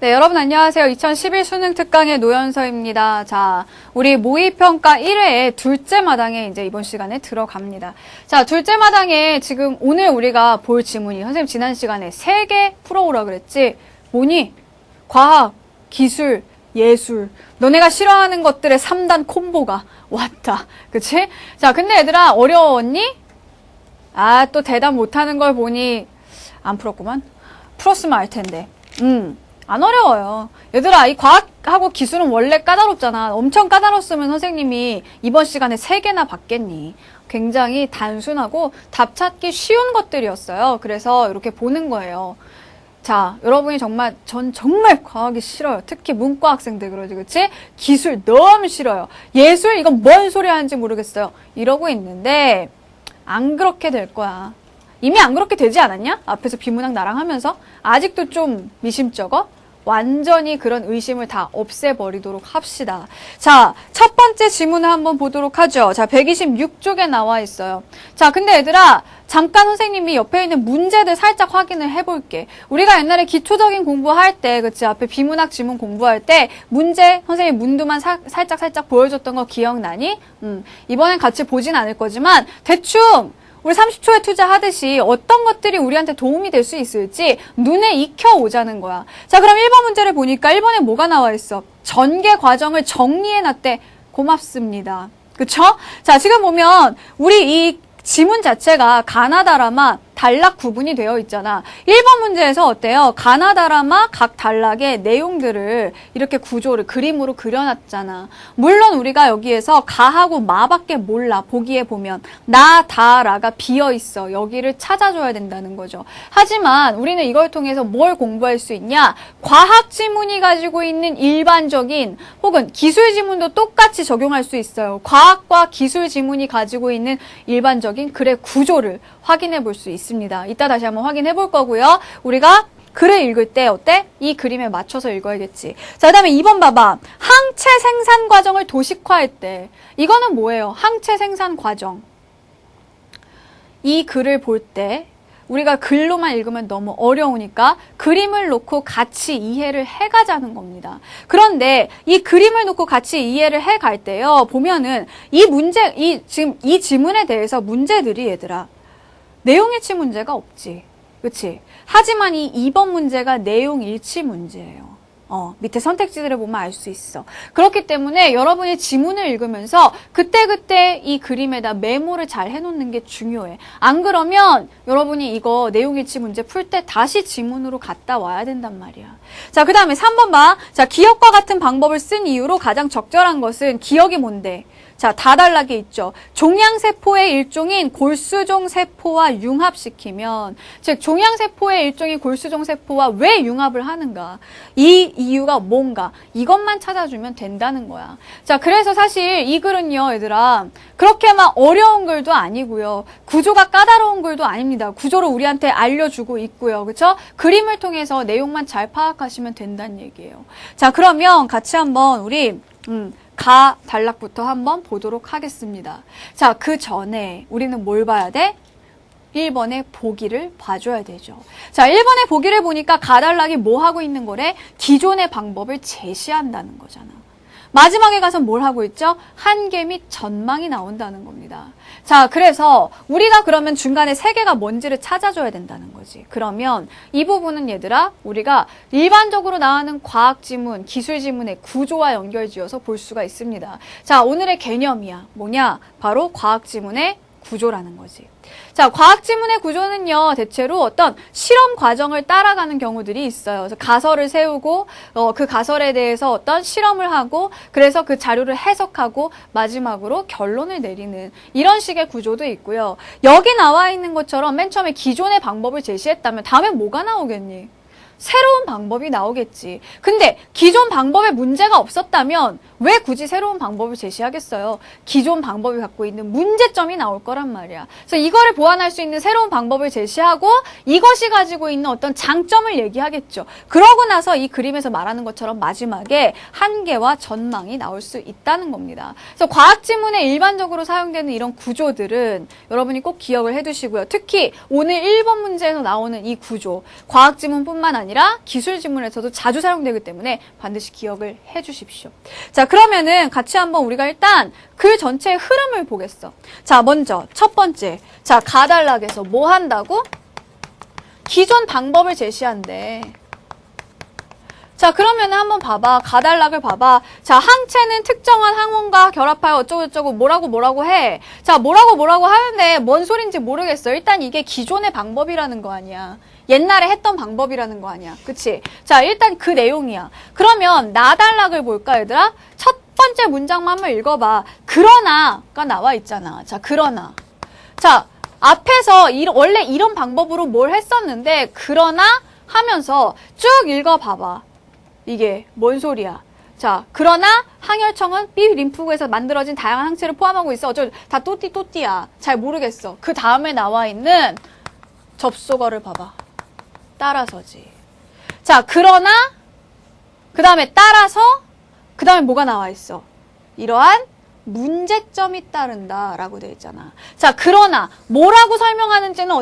네, 여러분 안녕하세요. 2011 수능 특강의 노현서입니다. 자, 우리 모의평가 1회의 둘째 마당에 이제 이번 시간에 들어갑니다. 자, 둘째 마당에 지금 오늘 우리가 볼 지문이 선생님 지난 시간에 3개 풀어오라 그랬지? 뭐니? 과학, 기술, 예술. 너네가 싫어하는 것들의 3단 콤보가 왔다. 그치? 자, 근데 얘들아 어려웠니? 아, 또 대답 못하는 걸 보니 안 풀었구만. 풀었으면 알 텐데. 안 어려워요. 얘들아, 이 과학하고 기술은 원래 까다롭잖아. 엄청 까다롭으면 선생님이 이번 시간에 3개나 받겠니? 굉장히 단순하고 답 찾기 쉬운 것들이었어요. 그래서 이렇게 보는 거예요. 자, 여러분이 전 정말 과학이 싫어요. 특히 문과 학생들 그러지, 그치? 기술 너무 싫어요. 예술? 이건 뭔 소리 하는지 모르겠어요. 이러고 있는데, 안 그렇게 될 거야. 이미 안 그렇게 되지 않았냐? 앞에서 비문학 나랑 하면서 아직도 좀 미심쩍어? 완전히 그런 의심을 다 없애버리도록 합시다. 자, 첫 번째 지문을 한번 보도록 하죠. 자, 126쪽에 나와 있어요. 자, 근데 얘들아, 잠깐 선생님이 옆에 있는 문제들 살짝 확인을 해볼게. 우리가 옛날에 기초적인 공부할 때, 그치? 앞에 비문학 지문 공부할 때 문제, 선생님 문두만 살짝 보여줬던 거 기억나니? 이번엔 같이 보진 않을 거지만 대충 우리 30초에 투자하듯이 어떤 것들이 우리한테 도움이 될 수 있을지 눈에 익혀오자는 거야. 자, 그럼 1번 문제를 보니까 1번에 뭐가 나와 있어? 전개 과정을 정리해놨대. 고맙습니다. 그쵸? 자, 지금 보면 우리 이 지문 자체가 가나다라마 단락 구분이 되어 있잖아. 1번 문제에서 어때요? 가나다라마 각 단락의 내용들을 이렇게 구조를 그림으로 그려놨잖아. 물론 우리가 여기에서 가하고 마밖에 몰라. 보기에 보면 나, 다, 라가 비어있어. 여기를 찾아줘야 된다는 거죠. 하지만 우리는 이걸 통해서 뭘 공부할 수 있냐? 과학 지문이 가지고 있는 일반적인 혹은 기술 지문도 똑같이 적용할 수 있어요. 과학과 기술 지문이 가지고 있는 일반적인 글의 구조를 확인해 볼 수 있습니다. 이따 다시 한번 확인해 볼 거고요. 우리가 글을 읽을 때 어때? 이 그림에 맞춰서 읽어야겠지. 자, 그 다음에 2번 봐봐. 항체 생산 과정을 도식화했대. 이거는 뭐예요? 항체 생산 과정. 이 글을 볼 때 우리가 글로만 읽으면 너무 어려우니까 그림을 놓고 같이 이해를 해가자는 겁니다. 그런데 이 그림을 놓고 같이 이해를 해갈 때요. 보면은 지금 이 지문에 대해서 문제들이 얘들아. 내용 일치 문제가 없지. 그치? 하지만 이 2번 문제가 내용 일치 문제예요. 밑에 선택지들을 보면 알 수 있어. 그렇기 때문에 여러분이 지문을 읽으면서 그때그때 이 그림에다 메모를 잘 해놓는 게 중요해. 안 그러면 여러분이 이거 내용 일치 문제 풀 때 다시 지문으로 갔다 와야 된단 말이야. 자, 그 다음에 3번 봐. 자, 기억과 같은 방법을 쓴 이유로 가장 적절한 것은 기억이 뭔데? 자, 다단락에 있죠. 종양세포의 일종인 골수종 세포와 융합시키면, 즉 종양세포의 일종인 골수종 세포와 왜 융합을 하는가? 이 이유가 뭔가? 이것만 찾아주면 된다는 거야. 자, 그래서 사실 이 글은요, 얘들아, 그렇게 막 어려운 글도 아니고요. 구조가 까다로운 글도 아닙니다. 구조를 우리한테 알려주고 있고요. 그쵸? 그림을 통해서 내용만 잘 파악하시면 된다는 얘기예요. 자, 그러면 같이 한번 우리 가 단락부터 한번 보도록 하겠습니다. 자, 그 전에 우리는 뭘 봐야 돼? 1번의 보기를 봐줘야 되죠. 자, 1번의 보기를 보니까 가 단락이 뭐 하고 있는 거래? 기존의 방법을 제시한다는 거잖아. 마지막에 가서 뭘 하고 있죠? 한계 및 전망이 나온다는 겁니다. 자, 그래서 우리가 그러면 중간에 3개가 뭔지를 찾아줘야 된다는 거지. 그러면 이 부분은 얘들아, 우리가 일반적으로 나오는 과학 지문, 기술 지문의 구조와 연결지어서 볼 수가 있습니다. 자, 오늘의 개념이야. 뭐냐? 바로 과학 지문의 구조라는 거지. 자, 과학 지문의 구조는요, 대체로 어떤 실험 과정을 따라가는 경우들이 있어요. 그래서 가설을 세우고, 그 가설에 대해서 어떤 실험을 하고, 그래서 그 자료를 해석하고, 마지막으로 결론을 내리는 이런 식의 구조도 있고요. 여기 나와 있는 것처럼 맨 처음에 기존의 방법을 제시했다면 다음에 뭐가 나오겠니? 새로운 방법이 나오겠지. 근데 기존 방법에 문제가 없었다면 왜 굳이 새로운 방법을 제시하겠어요? 기존 방법이 갖고 있는 문제점이 나올 거란 말이야. 그래서 이거를 보완할 수 있는 새로운 방법을 제시하고 이것이 가지고 있는 어떤 장점을 얘기하겠죠. 그러고 나서 이 그림에서 말하는 것처럼 마지막에 한계와 전망이 나올 수 있다는 겁니다. 그래서 과학 지문에 일반적으로 사용되는 이런 구조들은 여러분이 꼭 기억을 해두시고요. 특히 오늘 1번 문제에서 나오는 이 구조, 과학 지문뿐만 아니라 아니라 기술 지문에서도 자주 사용되기 때문에 반드시 기억을 해 주십시오. 자, 그러면은 같이 한번 우리가 일단 글 전체의 흐름을 보겠어. 자, 먼저 첫 번째. 자, 가단락에서 뭐 한다고? 기존 방법을 제시한대. 자, 그러면은 한번 봐봐. 가단락을 봐봐. 자, 항체는 특정한 항원과 결합하여 어쩌고저쩌고 뭐라고 해. 자, 뭐라고 하는데 뭔 소린지 모르겠어. 일단 이게 기존의 방법이라는 거 아니야. 옛날에 했던 방법이라는 거 아니야. 그치? 자, 일단 그 내용이야. 그러면 나단락을 볼까, 얘들아? 첫 번째 문장만 한번 읽어봐. 그러나가 나와 있잖아. 자, 그러나. 자, 앞에서 원래 이런 방법으로 뭘 했었는데, 그러나 하면서 쭉 읽어봐봐. 이게 뭔 소리야? 자, 그러나 항혈청은 B 림프구에서 만들어진 다양한 항체를 포함하고 있어. 다 또띠야. 잘 모르겠어. 그 다음에 나와 있는 접속어를 봐봐. 따라서지. 자, 그러나 그 다음에 따라서 그 다음에 뭐가 나와 있어? 이러한 문제점이 따른다 라고 되어 있잖아. 자, 그러나 뭐라고 설명하는지는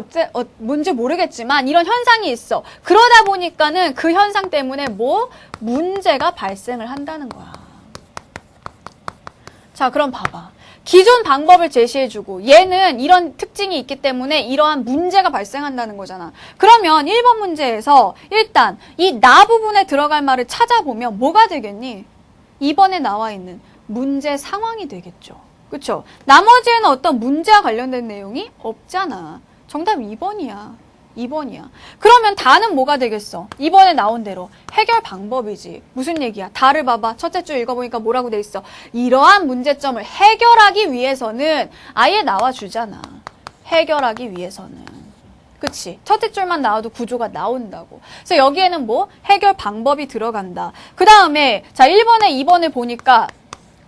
뭔지 모르겠지만 이런 현상이 있어. 그러다 보니까는 그 현상 때문에 문제가 발생을 한다는 거야. 자, 그럼 봐봐. 기존 방법을 제시해주고 얘는 이런 특징이 있기 때문에 이러한 문제가 발생한다는 거잖아. 그러면 1번 문제에서 일단 이 나 부분에 들어갈 말을 찾아보면 뭐가 되겠니? 2번에 나와 있는 문제 상황이 되겠죠. 그렇죠? 나머지에는 어떤 문제와 관련된 내용이 없잖아. 정답 2번이야. 2번이야. 그러면 다는 뭐가 되겠어? 2번에 나온 대로 해결 방법이지. 무슨 얘기야? 다를 봐봐. 첫째 줄 읽어보니까 뭐라고 돼 있어? 이러한 문제점을 해결하기 위해서는 아예 나와주잖아. 해결하기 위해서는. 그치? 첫째 줄만 나와도 구조가 나온다고. 그래서 여기에는 해결 방법이 들어간다. 그 다음에 자 1번에 2번을 보니까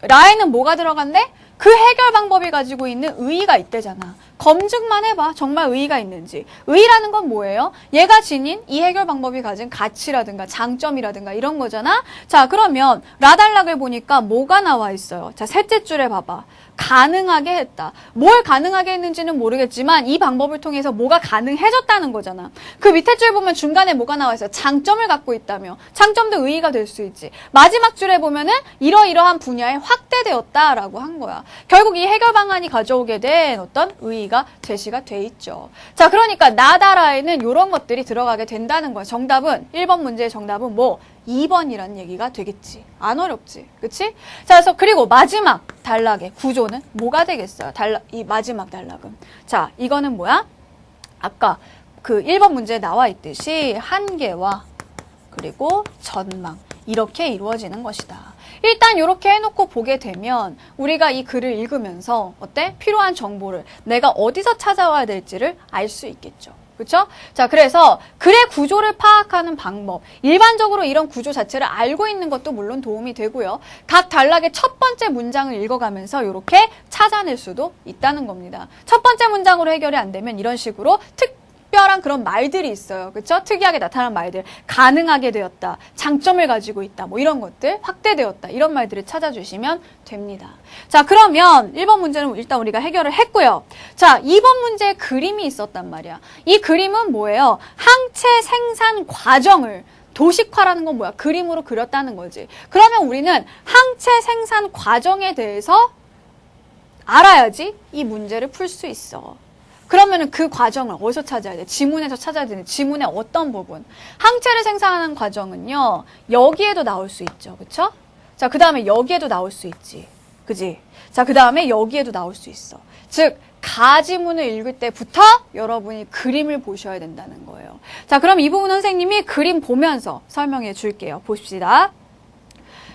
라에는 뭐가 들어간대? 그 해결 방법이 가지고 있는 의의가 있대잖아. 검증만 해봐. 정말 의의가 있는지. 의의라는 건 뭐예요? 얘가 지닌 이 해결 방법이 가진 가치라든가 장점이라든가 이런 거잖아. 자, 그러면 라단락을 보니까 뭐가 나와 있어요? 자, 셋째 줄에 봐봐. 가능하게 했다. 뭘 가능하게 했는지는 모르겠지만 이 방법을 통해서 뭐가 가능해졌다는 거잖아. 그 밑에 줄 보면 중간에 뭐가 나와 있어요? 장점을 갖고 있다며. 장점도 의의가 될 수 있지. 마지막 줄에 보면은 이러이러한 분야에 확대되었다라고 한 거야. 결국 이 해결 방안이 가져오게 된 어떤 의의가 제시가 돼 있죠. 자, 그러니까 나다라에는 이런 것들이 들어가게 된다는 거야. 정답은 1번 문제의 정답은 2번이라는 얘기가 되겠지. 안 어렵지. 그치? 자, 그래서 그리고 마지막 단락의 구조는 뭐가 되겠어요? 이 마지막 단락은. 자, 이거는 뭐야? 아까 그 1번 문제에 나와 있듯이 한계와 그리고 전망. 이렇게 이루어지는 것이다. 일단 이렇게 해놓고 보게 되면 우리가 이 글을 읽으면서 어때? 필요한 정보를 내가 어디서 찾아와야 될지를 알 수 있겠죠. 그렇죠? 자, 그래서 글의 구조를 파악하는 방법, 일반적으로 이런 구조 자체를 알고 있는 것도 물론 도움이 되고요. 각 단락의 첫 번째 문장을 읽어가면서 이렇게 찾아낼 수도 있다는 겁니다. 첫 번째 문장으로 해결이 안 되면 이런 식으로 특별한 그런 말들이 있어요. 그렇죠? 특이하게 나타난 말들. 가능하게 되었다. 장점을 가지고 있다. 이런 것들. 확대되었다. 이런 말들을 찾아주시면 됩니다. 자, 그러면 1번 문제는 일단 우리가 해결을 했고요. 자, 2번 문제에 그림이 있었단 말이야. 이 그림은 뭐예요? 항체 생산 과정을 도식화라는 건 뭐야? 그림으로 그렸다는 거지. 그러면 우리는 항체 생산 과정에 대해서 알아야지 이 문제를 풀 수 있어. 그러면은 그 과정을 어디서 찾아야 돼? 지문에서 찾아야 되는 지문의 어떤 부분? 항체를 생산하는 과정은요, 여기에도 나올 수 있죠. 그쵸? 자, 그 다음에 여기에도 나올 수 있지. 그지? 자, 그 다음에 여기에도 나올 수 있어. 즉, 가지문을 읽을 때부터 여러분이 그림을 보셔야 된다는 거예요. 자, 그럼 이 부분 선생님이 그림 보면서 설명해 줄게요. 보십시다.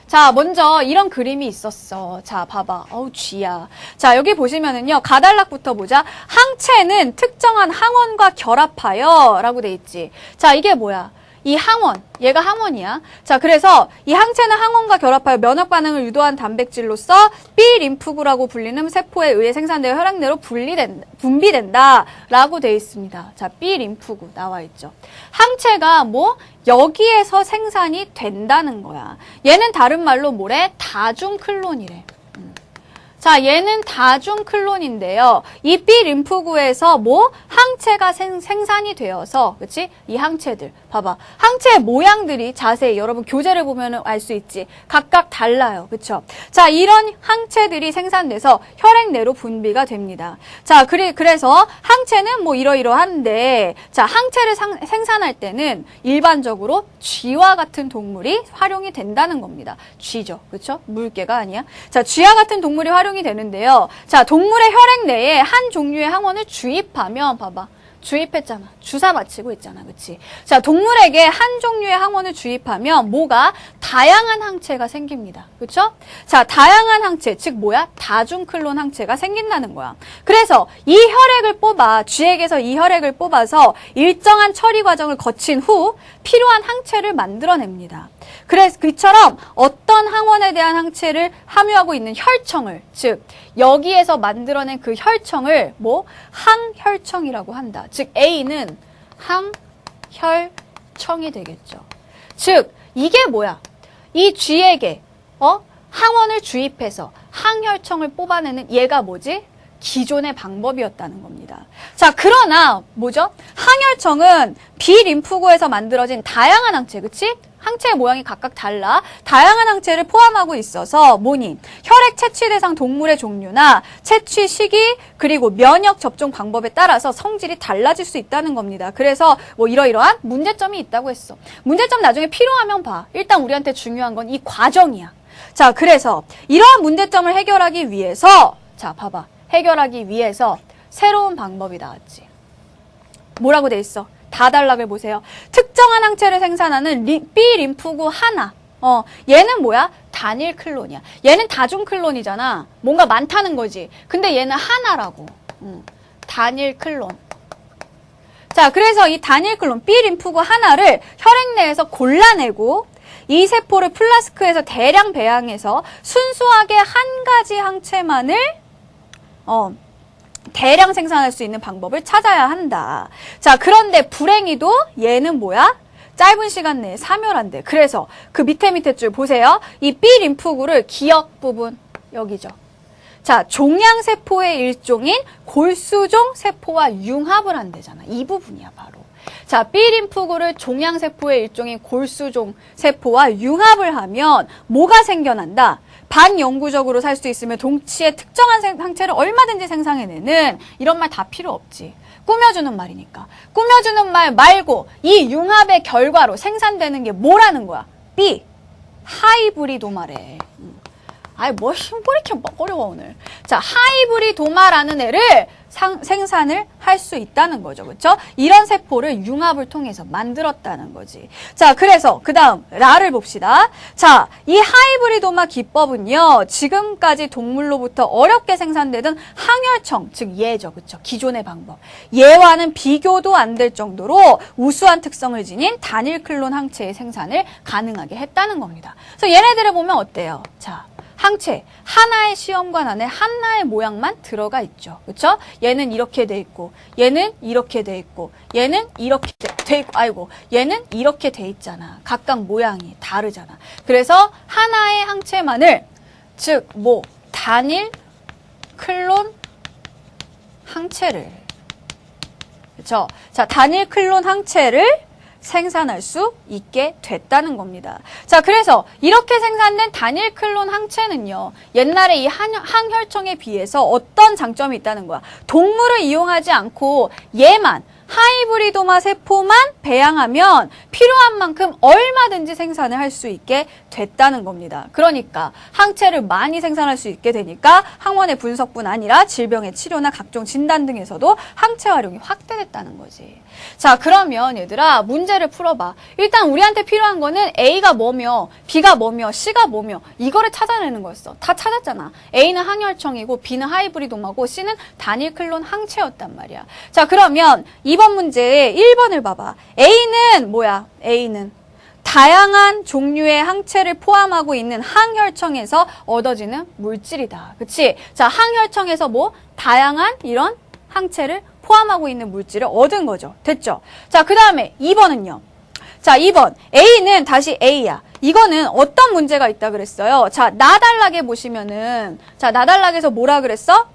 자, 먼저 이런 그림이 있었어. 자, 봐봐. 어우, 쥐야. 자, 여기 보시면은요, 가단락부터 보자. 항체는 특정한 항원과 결합하여 라고 돼 있지. 자, 이게 뭐야? 이 항원, 얘가 항원이야. 자, 그래서 이 항체는 항원과 결합하여 면역 반응을 유도한 단백질로서 B 림프구라고 불리는 세포에 의해 생산되어 혈액 내로 분비된다 라고 돼 있습니다. 자, B 림프구 나와 있죠. 항체가 여기에서 생산이 된다는 거야. 얘는 다른 말로 뭐래? 다중 클론이래. 자, 자, 얘는 다중 클론인데요. 이 B 림프구에서 뭐 항체가 생산이 되어서, 그치? 이 항체들 봐봐. 항체의 모양들이 자세히 여러분 교재를 보면 알 수 있지. 각각 달라요. 그쵸? 자, 이런 항체들이 생산돼서 혈액 내로 분비가 됩니다. 자, 그래서 항체는 뭐 이러이러한데, 자, 항체를 생산할 때는 일반적으로 쥐와 같은 동물이 활용이 된다는 겁니다. 쥐죠. 그쵸? 물개가 아니야. 자, 쥐와 같은 동물이 활용이 되는데요. 자, 동물의 혈액 내에 한 종류의 항원을 주입하면, 봐봐. 주입했잖아. 주사 맞히고 있잖아. 그치? 자, 동물에게 한 종류의 항원을 주입하면 뭐가? 다양한 항체가 생깁니다. 그쵸? 자, 다양한 항체, 즉 뭐야? 다중 클론 항체가 생긴다는 거야. 그래서 이 혈액을 뽑아, 쥐에게서 이 혈액을 뽑아서 일정한 처리 과정을 거친 후 필요한 항체를 만들어냅니다. 그래서 그처럼 어떤 항원에 대한 항체를 함유하고 있는 혈청을, 즉 여기에서 만들어낸 그 혈청을 뭐 항혈청이라고 한다. 즉 A는 항혈청이 되겠죠. 즉 이게 뭐야? 이 쥐에게 항원을 주입해서 항혈청을 뽑아내는 얘가 뭐지? 기존의 방법이었다는 겁니다. 자, 그러나 뭐죠? 항혈청은 B 림프구에서 만들어진 다양한 항체, 그치? 항체의 모양이 각각 달라 다양한 항체를 포함하고 있어서 뭐니? 혈액 채취 대상 동물의 종류나 채취 시기 그리고 면역 접종 방법에 따라서 성질이 달라질 수 있다는 겁니다. 그래서 뭐 이러이러한 문제점이 있다고 했어. 문제점 나중에 필요하면 봐. 일단 우리한테 중요한 건 이 과정이야. 자, 그래서 이러한 문제점을 해결하기 위해서 자, 봐봐. 해결하기 위해서 새로운 방법이 나왔지. 뭐라고 돼 있어? 다단락을 보세요. 특정한 항체를 생산하는 B 림프구 하나. 얘는 뭐야? 단일 클론이야. 얘는 다중 클론이잖아. 뭔가 많다는 거지. 근데 얘는 하나라고. 단일 클론. 자, 그래서 이 단일 클론 B 림프구 하나를 혈액 내에서 골라내고 이 세포를 플라스크에서 대량 배양해서 순수하게 한 가지 항체만을 대량 생산할 수 있는 방법을 찾아야 한다. 자, 그런데 불행히도 얘는 뭐야? 짧은 시간 내에 사멸한대. 그래서 그 밑에 줄 보세요. 이 B 림프구를 기역 부분 여기죠. 자, 종양세포의 일종인 골수종 세포와 융합을 한대잖아. 이 부분이야, 바로. 자, B 림프구를 종양세포의 일종인 골수종 세포와 융합을 하면 뭐가 생겨난다? 반영구적으로 살 수 있으며 동치의 특정한 항체를 얼마든지 생산해내는 이런 말 다 필요 없지. 꾸며주는 말이니까. 꾸며주는 말 말고 이 융합의 결과로 생산되는 게 뭐라는 거야? B. 하이브리도마래. 아이, 뭐 이렇게 어려워, 오늘. 자, 하이브리도마라는 애를 생산을 할 수 있다는 거죠. 그렇죠? 이런 세포를 융합을 통해서 만들었다는 거지. 자, 그래서 그 다음 라를 봅시다. 자, 이 하이브리도마 기법은요. 지금까지 동물로부터 어렵게 생산되던 항혈청, 즉 얘죠. 그렇죠? 기존의 방법. 얘와는 비교도 안 될 정도로 우수한 특성을 지닌 단일 클론 항체의 생산을 가능하게 했다는 겁니다. 그래서 얘네들을 보면 어때요? 자, 항체 하나의 시험관 안에 하나의 모양만 들어가 있죠. 그렇죠? 얘는 이렇게 돼 있고 얘는 이렇게 돼 있고 얘는 이렇게 돼 있고 아이고 얘는 이렇게 돼 있잖아. 각각 모양이 다르잖아. 그래서 하나의 항체만을 즉 뭐 단일 클론 항체를 그렇죠? 자, 단일 클론 항체를 생산할 수 있게 됐다는 겁니다. 자, 그래서 이렇게 생산된 단일 클론 항체는요. 옛날에 이 항혈청에 비해서 어떤 장점이 있다는 거야. 동물을 이용하지 않고 얘만 하이브리도마 세포만 배양하면 필요한 만큼 얼마든지 생산을 할 수 있게 됐다는 겁니다. 그러니까 항체를 많이 생산할 수 있게 되니까 항원의 분석뿐 아니라 질병의 치료나 각종 진단 등에서도 항체 활용이 확대됐다는 거지. 자, 그러면 얘들아 문제를 풀어봐. 일단 우리한테 필요한 거는 A가 뭐며 B가 뭐며 C가 뭐며 이거를 찾아내는 거였어. 다 찾았잖아. A는 항혈청이고 B는 하이브리도마고 C는 단일 클론 항체였단 말이야. 자, 그러면 2번 문제에 1번을 봐봐. A는 뭐야? A는 다양한 종류의 항체를 포함하고 있는 항혈청에서 얻어지는 물질이다. 그치? 자, 항혈청에서 뭐? 다양한 이런 항체를 포함하고 있는 물질을 얻은 거죠. 됐죠? 자, 그 다음에 2번은요. 자, 2번. A는 다시 A야. 이거는 어떤 문제가 있다 그랬어요? 자, 나달락에 보시면은, 자, 나달락에서 뭐라 그랬어?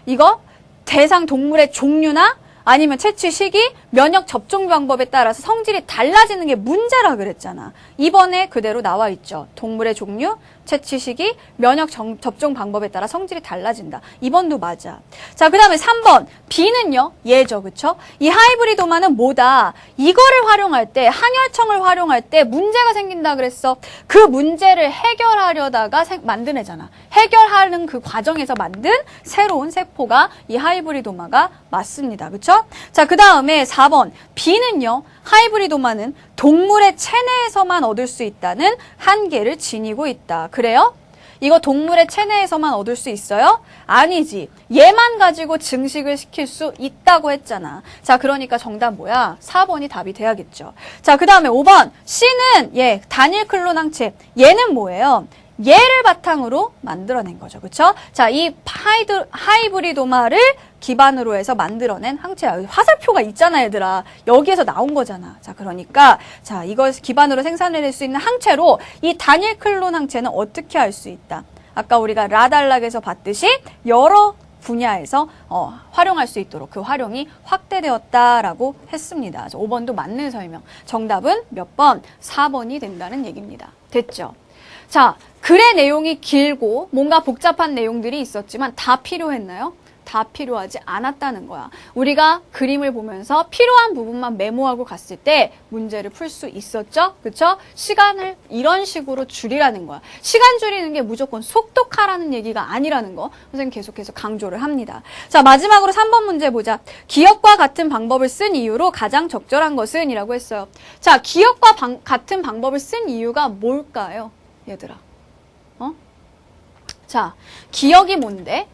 이거 대상 동물의 종류나 아니면 채취 시기, 면역 접종 방법에 따라서 성질이 달라지는 게 문제라 그랬잖아. 이번에 그대로 나와 있죠. 동물의 종류, 채취 시기, 면역 접종 방법에 따라 성질이 달라진다. 2번도 맞아. 자, 그 다음에 3번. B는요, 얘죠. 그쵸? 이 하이브리도마는 뭐다? 이거를 활용할 때, 항혈청을 활용할 때 문제가 생긴다 그랬어. 그 문제를 해결하려다가 만든 애잖아. 해결하는 그 과정에서 만든 새로운 세포가 이 하이브리도마가 맞습니다. 그쵸? 자, 그 다음에 4번. B는요, 하이브리도마는 동물의 체내에서만 얻을 수 있다는 한계를 지니고 있다. 그래요? 이거 동물의 체내에서만 얻을 수 있어요? 아니지. 얘만 가지고 증식을 시킬 수 있다고 했잖아. 자, 그러니까 정답 뭐야? 4번이 답이 돼야겠죠. 자, 그 다음에 5번. C는 단일 클론 항체. 얘는 뭐예요? 얘를 바탕으로 만들어낸 거죠. 그쵸? 자, 이 하이브리도마를 기반으로 해서 만들어낸 항체야. 화살표가 있잖아, 얘들아. 여기에서 나온 거잖아. 자, 그러니까, 자, 이걸 기반으로 생산해낼 수 있는 항체로 이 단일 클론 항체는 어떻게 할 수 있다? 아까 우리가 라달락에서 봤듯이 여러 분야에서 활용할 수 있도록 그 활용이 확대되었다라고 했습니다. 그래서 5번도 맞는 설명. 정답은 몇 번? 4번이 된다는 얘기입니다. 됐죠? 자, 글의 내용이 길고 뭔가 복잡한 내용들이 있었지만 다 필요했나요? 다 필요하지 않았다는 거야. 우리가 그림을 보면서 필요한 부분만 메모하고 갔을 때 문제를 풀 수 있었죠? 그쵸? 시간을 이런 식으로 줄이라는 거야. 시간 줄이는 게 무조건 속독하라는 얘기가 아니라는 거 선생님 계속해서 강조를 합니다. 자, 마지막으로 3번 문제 보자. 기억과 같은 방법을 쓴 이유로 가장 적절한 것은? 이라고 했어요. 자, 기억과 같은 방법을 쓴 이유가 뭘까요? 얘들아. 자, 기억이 뭔데?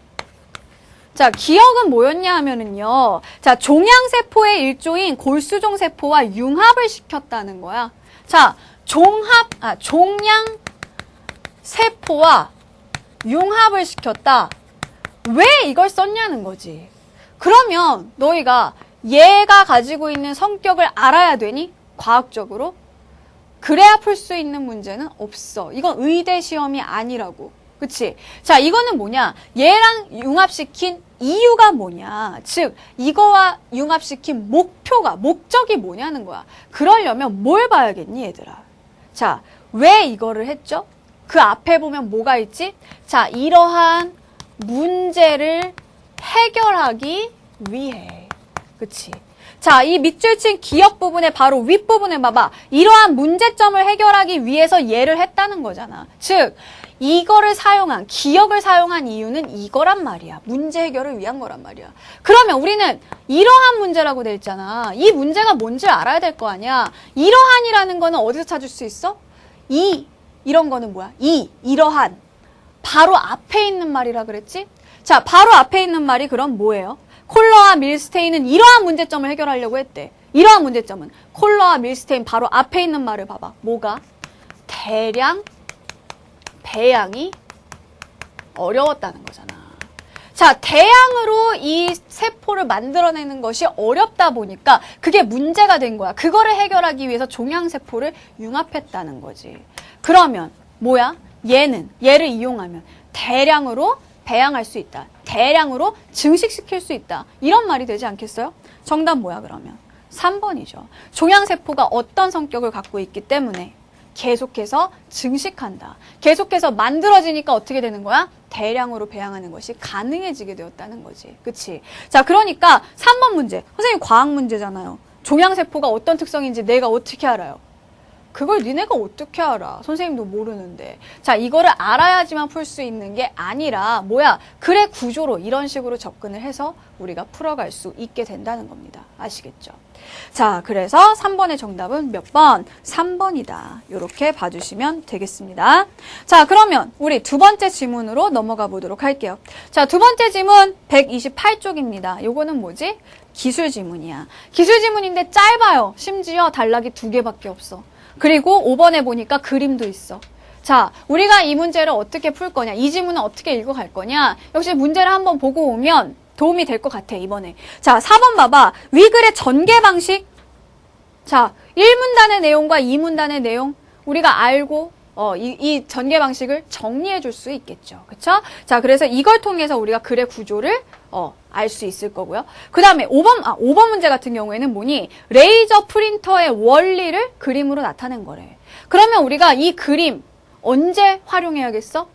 자, 기억은 뭐였냐 하면은요. 자, 종양세포의 일종인 골수종세포와 융합을 시켰다는 거야. 자, 종양세포와 융합을 시켰다. 왜 이걸 썼냐는 거지. 그러면 너희가 얘가 가지고 있는 성격을 알아야 되니? 과학적으로? 그래야 풀 수 있는 문제는 없어. 이건 의대 시험이 아니라고. 그치? 자, 이거는 뭐냐? 얘랑 융합시킨 이유가 뭐냐? 즉, 이거와 융합시킨 목적이 뭐냐는 거야. 그러려면 뭘 봐야겠니, 얘들아? 자, 왜 이거를 했죠? 그 앞에 보면 뭐가 있지? 자, 이러한 문제를 해결하기 위해. 그치? 자, 이 밑줄 친 기억 부분의 바로 윗부분에 봐봐. 이러한 문제점을 해결하기 위해서 얘를 했다는 거잖아. 즉, 기억을 사용한 이유는 이거란 말이야. 문제 해결을 위한 거란 말이야. 그러면 우리는 이러한 문제라고 돼 있잖아. 이 문제가 뭔지를 알아야 될 거 아니야. 이러한이라는 거는 어디서 찾을 수 있어? 이런 거는 뭐야? 이러한. 바로 앞에 있는 말이라 그랬지? 자, 바로 앞에 있는 말이 그럼 뭐예요? 콜러와 밀스테인은 이러한 문제점을 해결하려고 했대. 이러한 문제점은 콜러와 밀스테인 바로 앞에 있는 말을 봐봐. 뭐가? 대량 배양이 어려웠다는 거잖아. 자, 대량으로 이 세포를 만들어내는 것이 어렵다 보니까 그게 문제가 된 거야. 그거를 해결하기 위해서 종양세포를 융합했다는 거지. 그러면 뭐야? 얘를 이용하면 대량으로 배양할 수 있다. 대량으로 증식시킬 수 있다. 이런 말이 되지 않겠어요? 정답 뭐야 그러면? 3번이죠. 종양세포가 어떤 성격을 갖고 있기 때문에 계속해서 증식한다. 계속해서 만들어지니까 어떻게 되는 거야? 대량으로 배양하는 것이 가능해지게 되었다는 거지. 그치? 자, 그러니까 3번 문제. 선생님 과학 문제잖아요. 종양세포가 어떤 특성인지 내가 어떻게 알아요? 그걸 니네가 어떻게 알아? 선생님도 모르는데. 자, 이거를 알아야지만 풀 수 있는 게 아니라 뭐야? 글의 구조로 이런 식으로 접근을 해서 우리가 풀어갈 수 있게 된다는 겁니다. 아시겠죠? 자, 그래서 3번의 정답은 몇 번? 3번이다. 이렇게 봐주시면 되겠습니다. 자, 그러면 우리 두 번째 지문으로 넘어가 보도록 할게요. 자, 두 번째 지문 128쪽입니다. 요거는 뭐지? 기술 지문이야. 기술 지문인데 짧아요. 심지어 단락이 2개밖에 없어. 그리고 5번에 보니까 그림도 있어. 자, 우리가 이 문제를 어떻게 풀 거냐? 이 지문은 어떻게 읽어갈 거냐? 역시 문제를 한번 보고 오면 도움이 될 것 같아, 이번에. 자, 4번 봐봐. 위글의 전개 방식. 자, 1문단의 내용과 2문단의 내용 우리가 알고 이 전개 방식을 정리해 줄 수 있겠죠. 그쵸? 자, 그래서 이걸 통해서 우리가 글의 구조를 알 수 있을 거고요. 그 다음에 5번 문제 같은 경우에는 뭐니? 레이저 프린터의 원리를 그림으로 나타낸 거래. 그러면 우리가 이 그림 언제 활용해야겠어?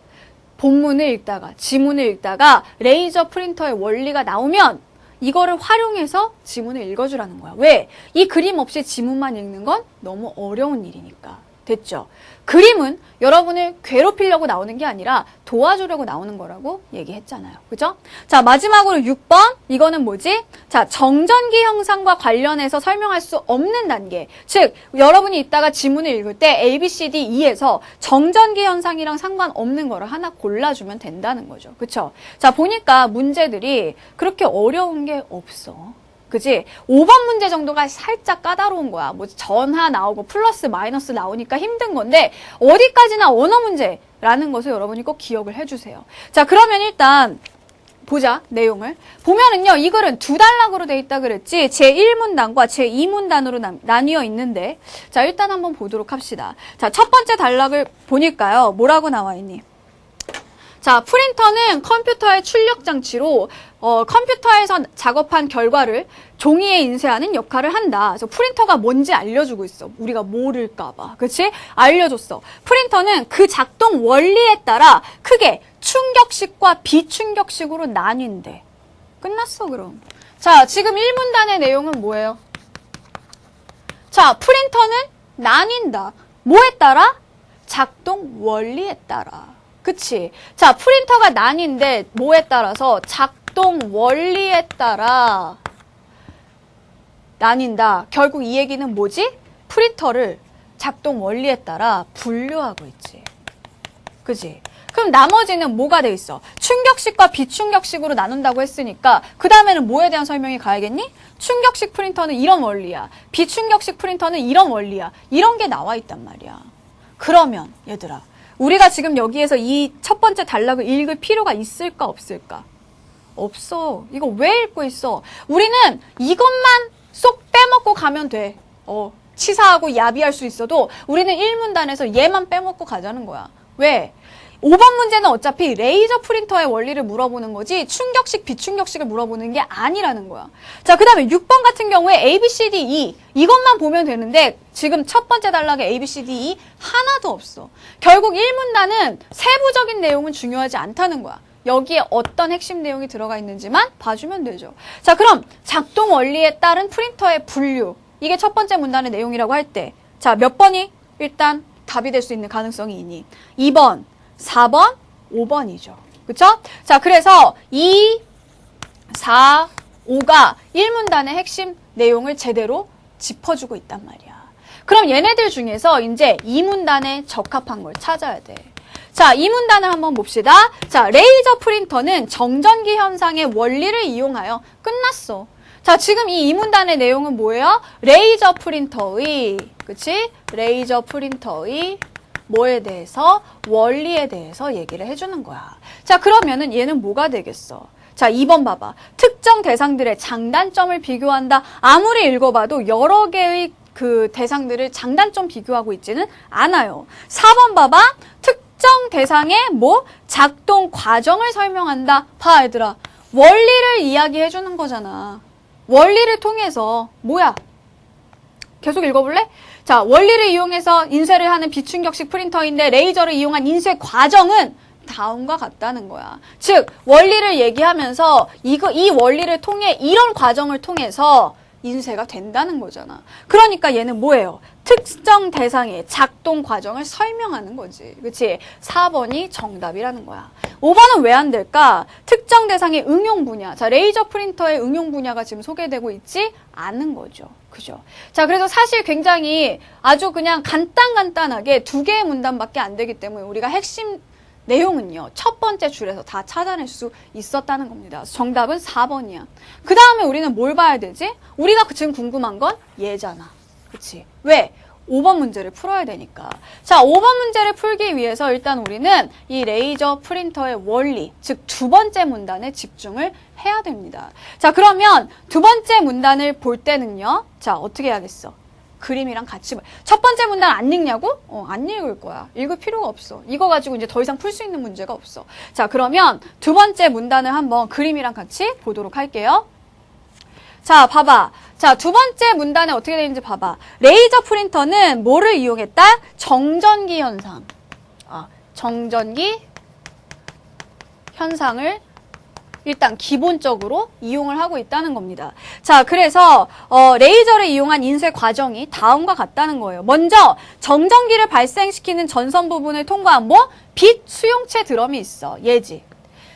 본문을 읽다가, 지문을 읽다가 레이저 프린터의 원리가 나오면 이거를 활용해서 지문을 읽어주라는 거야. 왜? 이 그림 없이 지문만 읽는 건 너무 어려운 일이니까. 됐죠? 그림은 여러분을 괴롭히려고 나오는 게 아니라 도와주려고 나오는 거라고 얘기했잖아요. 그죠? 자, 마지막으로 6번. 이거는 뭐지? 자, 정전기 형상과 관련해서 설명할 수 없는 단계. 즉, 여러분이 이따가 지문을 읽을 때 A, B, C, D, E에서 정전기 현상이랑 상관없는 거를 하나 골라주면 된다는 거죠. 그쵸? 자, 보니까 문제들이 그렇게 어려운 게 없어. 그지? 5번 문제 정도가 살짝 까다로운 거야. 뭐 전하 나오고 플러스 마이너스 나오니까 힘든 건데 어디까지나 언어 문제라는 것을 여러분이 꼭 기억을 해주세요. 자, 그러면 일단 보자, 내용을. 보면은요, 이 글은 두 단락으로 돼 있다 그랬지. 제1문단과 제2문단으로 나뉘어 있는데, 자, 일단 한번 보도록 합시다. 자, 첫 번째 단락을 보니까요, 뭐라고 나와 있니? 자, 프린터는 컴퓨터의 출력 장치로 컴퓨터에서 작업한 결과를 종이에 인쇄하는 역할을 한다. 그래서 프린터가 뭔지 알려주고 있어. 우리가 모를까 봐. 그치? 알려줬어. 프린터는 그 작동 원리에 따라 크게 충격식과 비충격식으로 나뉜대. 끝났어, 그럼. 자, 지금 1문단의 내용은 뭐예요? 자, 프린터는 나뉜다. 뭐에 따라? 작동 원리에 따라. 그치? 자, 프린터가 나뉜데 뭐에 따라서? 작동 원리에 따라 나뉜다. 결국 이 얘기는 뭐지? 프린터를 작동 원리에 따라 분류하고 있지. 그치? 그럼 나머지는 뭐가 돼 있어? 충격식과 비충격식으로 나눈다고 했으니까 그 다음에는 뭐에 대한 설명이 가야겠니? 충격식 프린터는 이런 원리야. 비충격식 프린터는 이런 원리야. 이런 게 나와 있단 말이야. 그러면 얘들아, 우리가 지금 여기에서 이 첫 번째 단락을 읽을 필요가 있을까 없을까? 없어. 이거 왜 읽고 있어? 우리는 이것만 쏙 빼먹고 가면 돼. 치사하고 야비할 수 있어도 우리는 1문단에서 얘만 빼먹고 가자는 거야. 왜? 5번 문제는 어차피 레이저 프린터의 원리를 물어보는 거지 충격식, 비충격식을 물어보는 게 아니라는 거야. 자, 그 다음에 6번 같은 경우에 A, B, C, D, E 이것만 보면 되는데 지금 첫 번째 단락에 A, B, C, D, E 하나도 없어. 결국 1문단은 세부적인 내용은 중요하지 않다는 거야. 여기에 어떤 핵심 내용이 들어가 있는지만 봐주면 되죠. 자, 그럼 작동 원리에 따른 프린터의 분류. 이게 첫 번째 문단의 내용이라고 할 때 자, 몇 번이 일단 답이 될 수 있는 가능성이 있니? 2번, 4번, 5번이죠. 그쵸? 자, 그래서 2, 4, 5가 1문단의 핵심 내용을 제대로 짚어주고 있단 말이야. 그럼 얘네들 중에서 이제 2문단에 적합한 걸 찾아야 돼. 자, 2문단을 한번 봅시다. 자, 레이저 프린터는 정전기 현상의 원리를 이용하여 끝났어. 자, 지금 이 2문단의 내용은 뭐예요? 레이저 프린터의, 그치? 레이저 프린터의 뭐에 대해서? 원리에 대해서 얘기를 해주는 거야. 자, 그러면은 얘는 뭐가 되겠어? 자, 2번 봐봐. 특정 대상들의 장단점을 비교한다. 아무리 읽어봐도 여러 개의 그 대상들을 장단점 비교하고 있지는 않아요. 4번 봐봐. 특정 대상의 뭐? 작동 과정을 설명한다. 봐, 얘들아. 원리를 이야기해주는 거잖아. 원리를 통해서 뭐야? 계속 읽어볼래? 자, 원리를 이용해서 인쇄를 하는 비충격식 프린터인데 레이저를 이용한 인쇄 과정은 다음과 같다는 거야. 즉, 원리를 얘기하면서 이 원리를 통해 이런 과정을 통해서 인쇄가 된다는 거잖아. 그러니까 얘는 뭐예요? 특정 대상의 작동 과정을 설명하는 거지. 그치? 4번이 정답이라는 거야. 5번은 왜 안 될까? 특정 대상의 응용 분야. 자, 레이저 프린터의 응용 분야가 지금 소개되고 있지 않은 거죠. 그죠? 자, 그래서 사실 굉장히 아주 그냥 간단하게 2개의 문단밖에 안 되기 때문에 우리가 핵심 내용은요, 첫 번째 줄에서 다 찾아낼 수 있었다는 겁니다. 정답은 4번이야. 그 다음에 우리는 뭘 봐야 되지? 우리가 지금 궁금한 건 얘잖아. 그치? 왜? 5번 문제를 풀어야 되니까. 자, 5번 문제를 풀기 위해서 일단 우리는 이 레이저 프린터의 원리, 즉 두 번째 문단에 집중을 해야 됩니다. 자, 그러면 두 번째 문단을 볼 때는요, 자, 어떻게 해야겠어? 그림이랑 같이 첫 번째 문단 안 읽냐고? 안 읽을 거야. 읽을 필요가 없어. 이거 가지고 이제 더 이상 풀 수 있는 문제가 없어. 자, 그러면 두 번째 문단을 한번 그림이랑 같이 보도록 할게요. 자, 봐봐. 자, 두 번째 문단에 어떻게 되는지 봐봐. 레이저 프린터는 뭐를 이용했다? 정전기 현상. 정전기 현상을 일단 기본적으로 이용을 하고 있다는 겁니다. 자, 그래서 레이저를 이용한 인쇄 과정이 다음과 같다는 거예요. 먼저 정전기를 발생시키는 전선 부분을 통과한 빛 수용체 드럼이 있어. 얘지.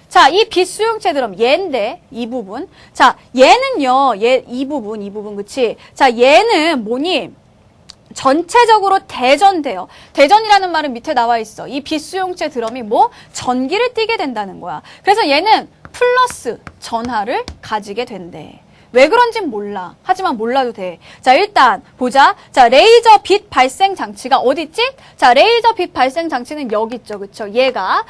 자, 이 빛 수용체 드럼 얘인데 이 부분. 자, 얘는요. 이 부분 그치? 자, 얘는 뭐니? 전체적으로 대전돼요. 대전이라는 말은 밑에 나와 있어. 이 빛 수용체 드럼이 전기를 띠게 된다는 거야. 그래서 얘는 플러스 전하를 가지게 된대. 왜 그런진 몰라. 하지만 몰라도 돼. 자, 일단 보자. 자, 레이저 빛 발생 장치가 어디 있지? 자, 레이저 빛 발생 장치는 여기 있죠. 그쵸? 얘가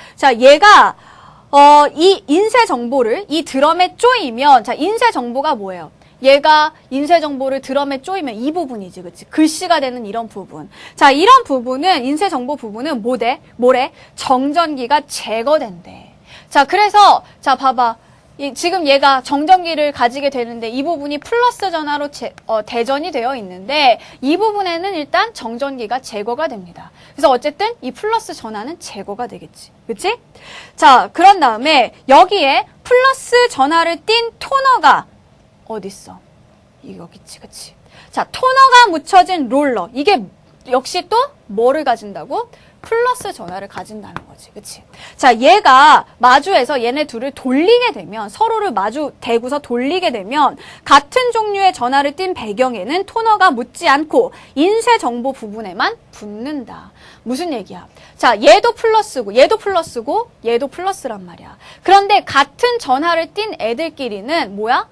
이 인쇄 정보를 이 드럼에 쪼이면, 자, 인쇄 정보가 뭐예요? 얘가 인쇄 정보를 드럼에 쪼이면 이 부분이지, 그치? 글씨가 되는 이런 부분. 자, 이런 부분은, 인쇄 정보 부분은 뭐래? 정전기가 제거된대. 자, 그래서, 자, 봐봐. 지금 얘가 정전기를 가지게 되는데 이 부분이 플러스 전하로 대전이 되어 있는데 이 부분에는 일단 정전기가 제거가 됩니다. 그래서 어쨌든 이 플러스 전하는 제거가 되겠지. 그치? 자, 그런 다음에 여기에 플러스 전하를 띤 토너가 어딨어? 여기 있지, 그치? 자, 토너가 묻혀진 롤러. 이게 역시 또 뭐를 가진다고? 플러스 전하를 가진다는 거지. 그치? 자, 얘가 마주해서 얘네 둘을 돌리게 되면, 서로를 마주 대고서 돌리게 되면, 같은 종류의 전하를 띤 배경에는 토너가 묻지 않고, 인쇄 정보 부분에만 붙는다. 무슨 얘기야? 자, 얘도 플러스고, 얘도 플러스고, 얘도 플러스란 말이야. 그런데 같은 전하를 띤 애들끼리는 뭐야?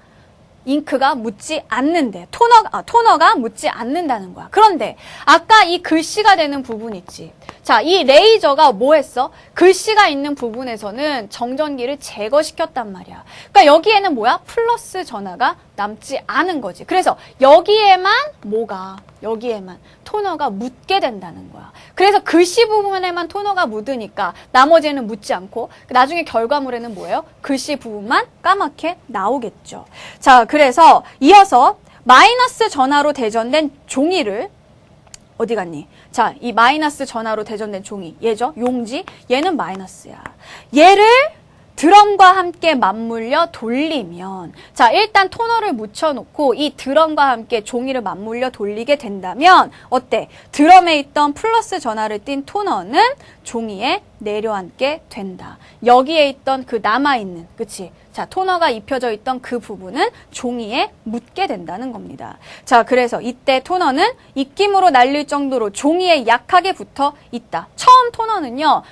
잉크가 묻지 않는데, 토너가 묻지 않는다는 거야. 그런데 아까 이 글씨가 되는 부분 있지. 자, 이 레이저가 뭐 했어? 글씨가 있는 부분에서는 정전기를 제거시켰단 말이야. 그러니까 여기에는 뭐야? 플러스 전하가 남지 않은 거지. 그래서 여기에만 여기에만 토너가 묻게 된다는 거야. 그래서 글씨 부분에만 토너가 묻으니까 나머지는 묻지 않고 나중에 결과물에는 뭐예요? 글씨 부분만 까맣게 나오겠죠. 자, 그래서 이어서 마이너스 전하로 대전된 종이를 어디 갔니? 자, 이 마이너스 전하로 대전된 종이, 얘죠? 용지. 얘는 마이너스야. 얘를 드럼과 함께 맞물려 돌리면, 자, 일단 토너를 묻혀놓고 이 드럼과 함께 종이를 맞물려 돌리게 된다면 어때? 드럼에 있던 플러스 전하를 띤 토너는 종이에 내려앉게 된다. 여기에 있던 그 남아있는, 그치? 자, 토너가 입혀져 있던 그 부분은 종이에 묻게 된다는 겁니다. 자, 그래서 이때 토너는 입김으로 날릴 정도로 종이에 약하게 붙어 있다. 처음 토너는요,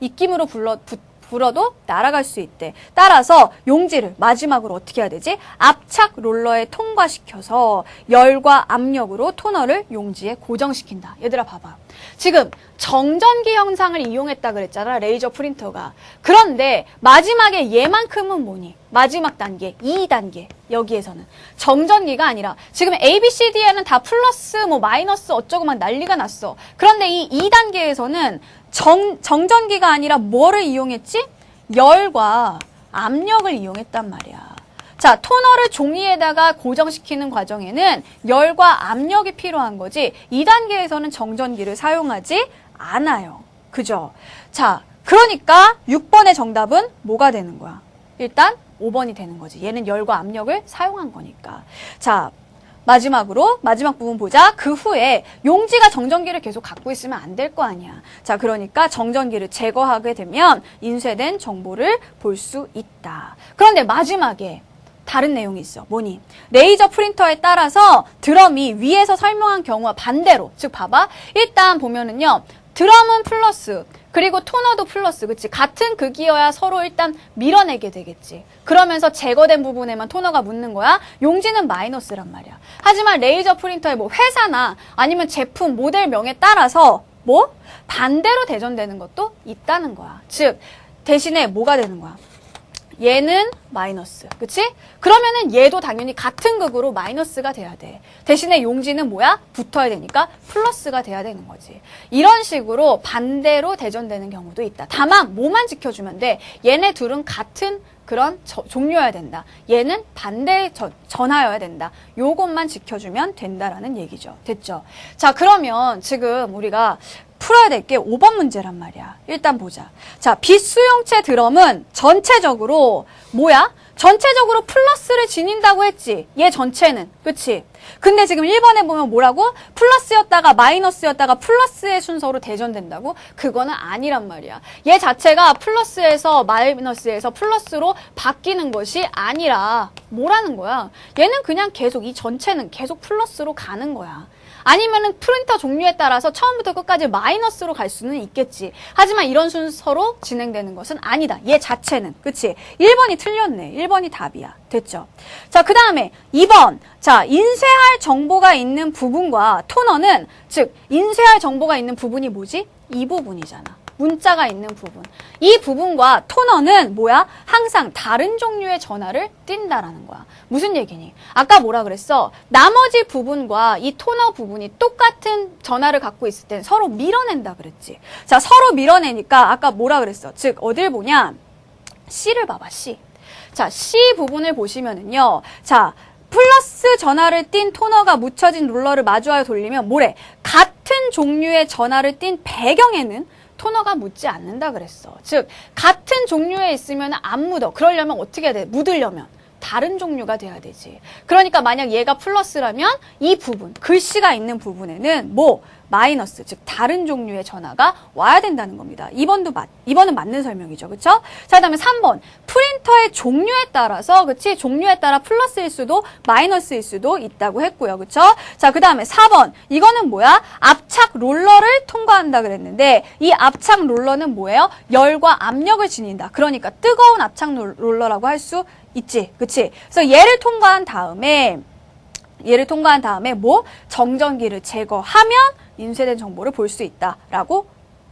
입김으로 불어도 날아갈 수 있대. 따라서 용지를 마지막으로 어떻게 해야 되지? 압착 롤러에 통과시켜서 열과 압력으로 토너를 용지에 고정시킨다. 얘들아 봐봐. 지금 정전기 현상을 이용했다 그랬잖아, 레이저 프린터가. 그런데 마지막에 얘만큼은 뭐니? 마지막 단계, 2단계. 여기에서는 정전기가 아니라 지금 A, B, C, D에는 다 플러스 마이너스 어쩌고 막 난리가 났어. 그런데 이 2단계에서는 정전기가 아니라 뭐를 이용했지? 열과 압력을 이용했단 말이야. 자, 토너를 종이에다가 고정시키는 과정에는 열과 압력이 필요한 거지 2단계에서는 정전기를 사용하지 않아요. 그죠? 자, 그러니까 6번의 정답은 뭐가 되는 거야? 일단 5번이 되는 거지. 얘는 열과 압력을 사용한 거니까. 자, 마지막으로 마지막 부분 보자. 그 후에 용지가 정전기를 계속 갖고 있으면 안 될 거 아니야. 자, 그러니까 정전기를 제거하게 되면 인쇄된 정보를 볼 수 있다. 그런데 마지막에 다른 내용이 있어. 뭐니? 레이저 프린터에 따라서 드럼이 위에서 설명한 경우와 반대로. 즉 봐봐. 일단 보면은요. 드럼은 플러스, 그리고 토너도 플러스, 그치? 같은 극이어야 서로 일단 밀어내게 되겠지. 그러면서 제거된 부분에만 토너가 묻는 거야. 용지는 마이너스란 말이야. 하지만 레이저 프린터의 회사나 아니면 제품 모델명에 따라서 반대로 대전되는 것도 있다는 거야. 즉, 대신에 뭐가 되는 거야? 얘는 마이너스. 그치? 그러면은 얘도 당연히 같은 극으로 마이너스가 돼야 돼. 대신에 용지는 뭐야? 붙어야 되니까 플러스가 돼야 되는 거지. 이런 식으로 반대로 대전되는 경우도 있다. 다만 뭐만 지켜주면 돼? 얘네 둘은 같은 그런 종류여야 된다. 얘는 반대 전하여야 된다. 요것만 지켜주면 된다라는 얘기죠. 됐죠? 자, 그러면 지금 우리가 풀어야 될 게 5번 문제란 말이야. 일단 보자. 자, 비수용체 드럼은 전체적으로 뭐야? 전체적으로 플러스를 지닌다고 했지. 얘 전체는. 그치? 근데 지금 1번에 보면 뭐라고? 플러스였다가 마이너스였다가 플러스의 순서로 대전된다고? 그거는 아니란 말이야. 얘 자체가 플러스에서 마이너스에서 플러스로 바뀌는 것이 아니라 뭐라는 거야? 얘는 그냥 계속 이 전체는 계속 플러스로 가는 거야. 아니면은 프린터 종류에 따라서 처음부터 끝까지 마이너스로 갈 수는 있겠지. 하지만 이런 순서로 진행되는 것은 아니다. 얘 자체는. 그치? 1번이 틀렸네. 1번이 답이야. 됐죠? 자, 그 다음에 2번. 자, 인쇄할 정보가 있는 부분과 토너는, 즉 인쇄할 정보가 있는 부분이 뭐지? 이 부분이잖아. 문자가 있는 부분. 이 부분과 토너는 뭐야? 항상 다른 종류의 전하를 띈다라는 거야. 무슨 얘기니? 아까 뭐라 그랬어? 나머지 부분과 이 토너 부분이 똑같은 전하를 갖고 있을 땐 서로 밀어낸다 그랬지. 자, 서로 밀어내니까 아까 뭐라 그랬어? 즉, 어딜 보냐? C를 봐봐, C. 자, C 부분을 보시면은요. 자, 플러스 전하를 띤 토너가 묻혀진 룰러를 마주하여 돌리면 뭐래? 같은 종류의 전하를 띤 배경에는 토너가 묻지 않는다 그랬어. 즉, 같은 종류에 있으면 안 묻어. 그러려면 어떻게 해야 돼? 묻으려면 다른 종류가 돼야 되지. 그러니까 만약 얘가 플러스라면 이 부분, 글씨가 있는 부분에는 뭐? 마이너스, 즉 다른 종류의 전하가 와야 된다는 겁니다. 2번은 맞는 설명이죠. 그쵸? 자, 그 다음에 3번. 프린터의 종류에 따라서, 그치? 종류에 따라 플러스일 수도 마이너스일 수도 있다고 했고요. 그쵸? 자, 그 다음에 4번. 이거는 뭐야? 압착 롤러를 통과한다 그랬는데 이 압착 롤러는 뭐예요? 열과 압력을 지닌다. 그러니까 뜨거운 압착 롤러라고 할 수 있지. 그치? 그래서 얘를 통과한 다음에 뭐? 정전기를 제거하면 인쇄된 정보를 볼 수 있다라고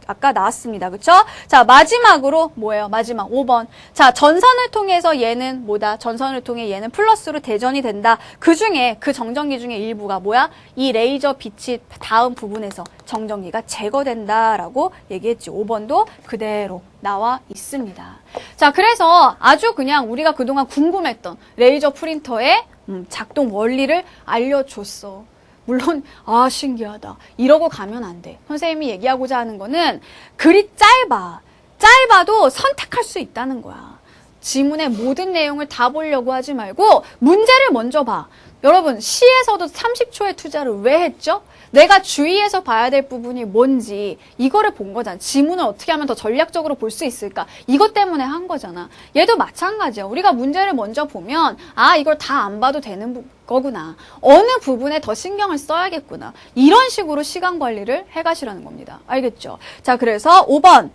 아까 나왔습니다. 그쵸? 자, 마지막으로 뭐예요? 마지막 5번. 자, 전선을 통해서 얘는 뭐다? 전선을 통해 얘는 플러스로 대전이 된다. 그 중에, 그 정전기 중에 일부가 뭐야? 이 레이저 빛이 닿은 부분에서 정전기가 제거된다라고 얘기했지. 5번도 그대로 나와 있습니다. 자, 그래서 아주 그냥 우리가 그동안 궁금했던 레이저 프린터의 작동 원리를 알려줬어. 물론 신기하다. 이러고 가면 안 돼. 선생님이 얘기하고자 하는 거는 글이 짧아도 선택할 수 있다는 거야. 지문의 모든 내용을 다 보려고 하지 말고 문제를 먼저 봐. 여러분, 시에서도 30초의 투자를 왜 했죠? 내가 주의해서 봐야 될 부분이 뭔지 이거를 본 거잖아. 지문을 어떻게 하면 더 전략적으로 볼 수 있을까? 이것 때문에 한 거잖아. 얘도 마찬가지야. 우리가 문제를 먼저 보면 이걸 다 안 봐도 되는 거구나. 어느 부분에 더 신경을 써야겠구나. 이런 식으로 시간 관리를 해가시라는 겁니다. 알겠죠? 자, 그래서 5번.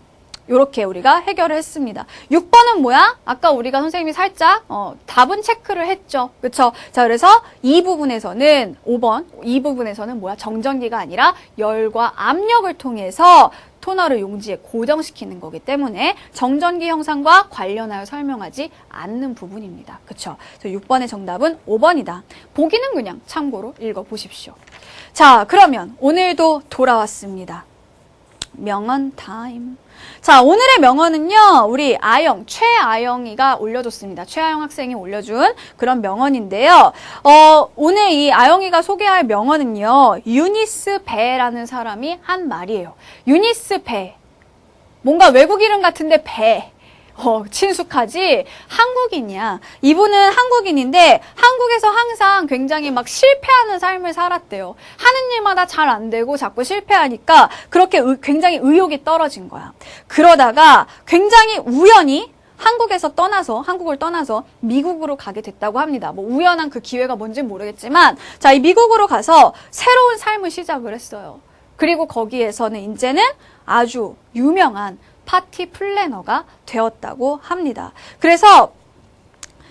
요렇게 우리가 해결을 했습니다. 6번은 뭐야? 아까 우리가 선생님이 살짝 답은 체크를 했죠. 그쵸? 자, 그래서 이 부분에서는 5번, 이 부분에서는 뭐야? 정전기가 아니라 열과 압력을 통해서 토너를 용지에 고정시키는 거기 때문에 정전기 형상과 관련하여 설명하지 않는 부분입니다. 그쵸? 그래서 6번의 정답은 5번이다. 보기는 그냥 참고로 읽어보십시오. 자, 그러면 오늘도 돌아왔습니다. 명언 타임. 자, 오늘의 명언은요, 우리 최아영이가 올려줬습니다. 최아영 학생이 올려준 그런 명언인데요. 오늘 이 아영이가 소개할 명언은요, 유니스 배라는 사람이 한 말이에요. 유니스 배. 뭔가 외국 이름 같은데 배. 친숙하지? 한국인이야. 이분은 한국인인데 한국에서 항상 굉장히 막 실패하는 삶을 살았대요. 하는 일마다 잘 안 되고 자꾸 실패하니까 그렇게 굉장히 의욕이 떨어진 거야. 그러다가 굉장히 우연히 한국을 떠나서 미국으로 가게 됐다고 합니다. 뭐 우연한 그 기회가 뭔지 모르겠지만 자, 이 미국으로 가서 새로운 삶을 시작을 했어요. 그리고 거기에서는 이제는 아주 유명한 파티 플래너가 되었다고 합니다. 그래서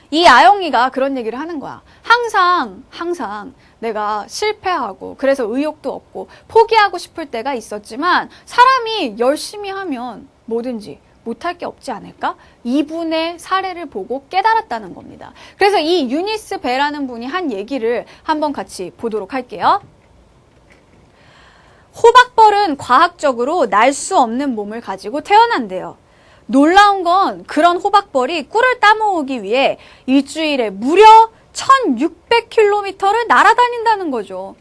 이 아영이가 그런 얘기를 하는 거야. 항상 내가 실패하고 그래서 의욕도 없고 포기하고 싶을 때가 있었지만 사람이 열심히 하면 뭐든지 못할 게 없지 않을까? 이분의 사례를 보고 깨달았다는 겁니다. 그래서 이 유니스 베라는 분이 한 얘기를 한번 같이 보도록 할게요. 호박벌은 과학적으로 날 수 없는 몸을 가지고 태어난대요. 놀라운 건 그런 호박벌이 꿀을 따모으기 위해 일주일에 무려 1600km를 날아다닌다는 거죠.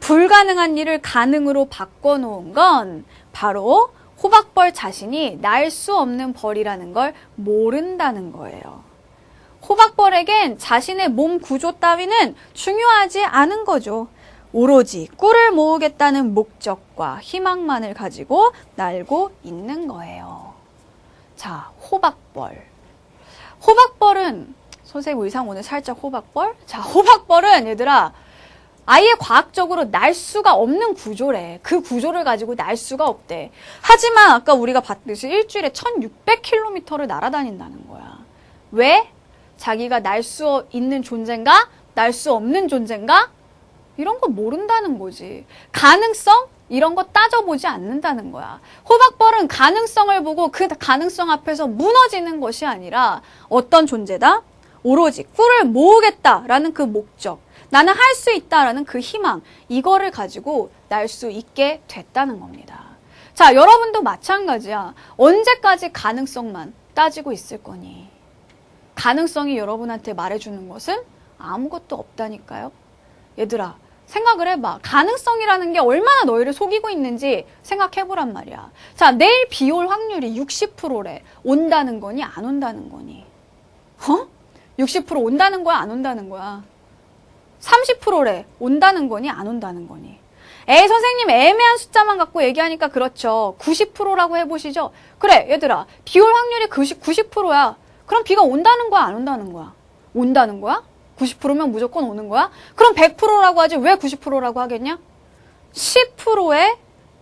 불가능한 일을 가능으로 바꿔놓은 건 바로 호박벌 자신이 날 수 없는 벌이라는 걸 모른다는 거예요. 호박벌에겐 자신의 몸 구조 따위는 중요하지 않은 거죠. 오로지 꿀을 모으겠다는 목적과 희망만을 가지고 날고 있는 거예요. 자, 호박벌. 호박벌은, 선생님 의상 오늘 살짝 호박벌? 자, 호박벌은 얘들아, 아예 과학적으로 날 수가 없는 구조래. 그 구조를 가지고 날 수가 없대. 하지만 아까 우리가 봤듯이 일주일에 1600km를 날아다닌다는 거야. 왜? 자기가 날 수 있는 존재인가? 날 수 없는 존재인가? 이런 거 모른다는 거지. 가능성? 이런 거 따져보지 않는다는 거야. 호박벌은 가능성을 보고 그 가능성 앞에서 무너지는 것이 아니라 어떤 존재다? 오로지 꿀을 모으겠다라는 그 목적, 나는 할 수 있다라는 그 희망, 이거를 가지고 날 수 있게 됐다는 겁니다. 자, 여러분도 마찬가지야. 언제까지 가능성만 따지고 있을 거니? 가능성이 여러분한테 말해주는 것은 아무것도 없다니까요. 얘들아, 생각을 해봐. 가능성이라는 게 얼마나 너희를 속이고 있는지 생각해보란 말이야. 자, 내일 비 올 확률이 60%래. 온다는 거니 안 온다는 거니? 60% 온다는 거야 안 온다는 거야? 30%래. 온다는 거니 안 온다는 거니? 에이, 선생님 애매한 숫자만 갖고 얘기하니까 그렇죠. 90%라고 해보시죠. 그래, 얘들아. 비 올 확률이 90%야. 그럼 비가 온다는 거야 안 온다는 거야? 온다는 거야? 90%면 무조건 오는 거야? 그럼 100%라고 하지 왜 90%라고 하겠냐? 10%의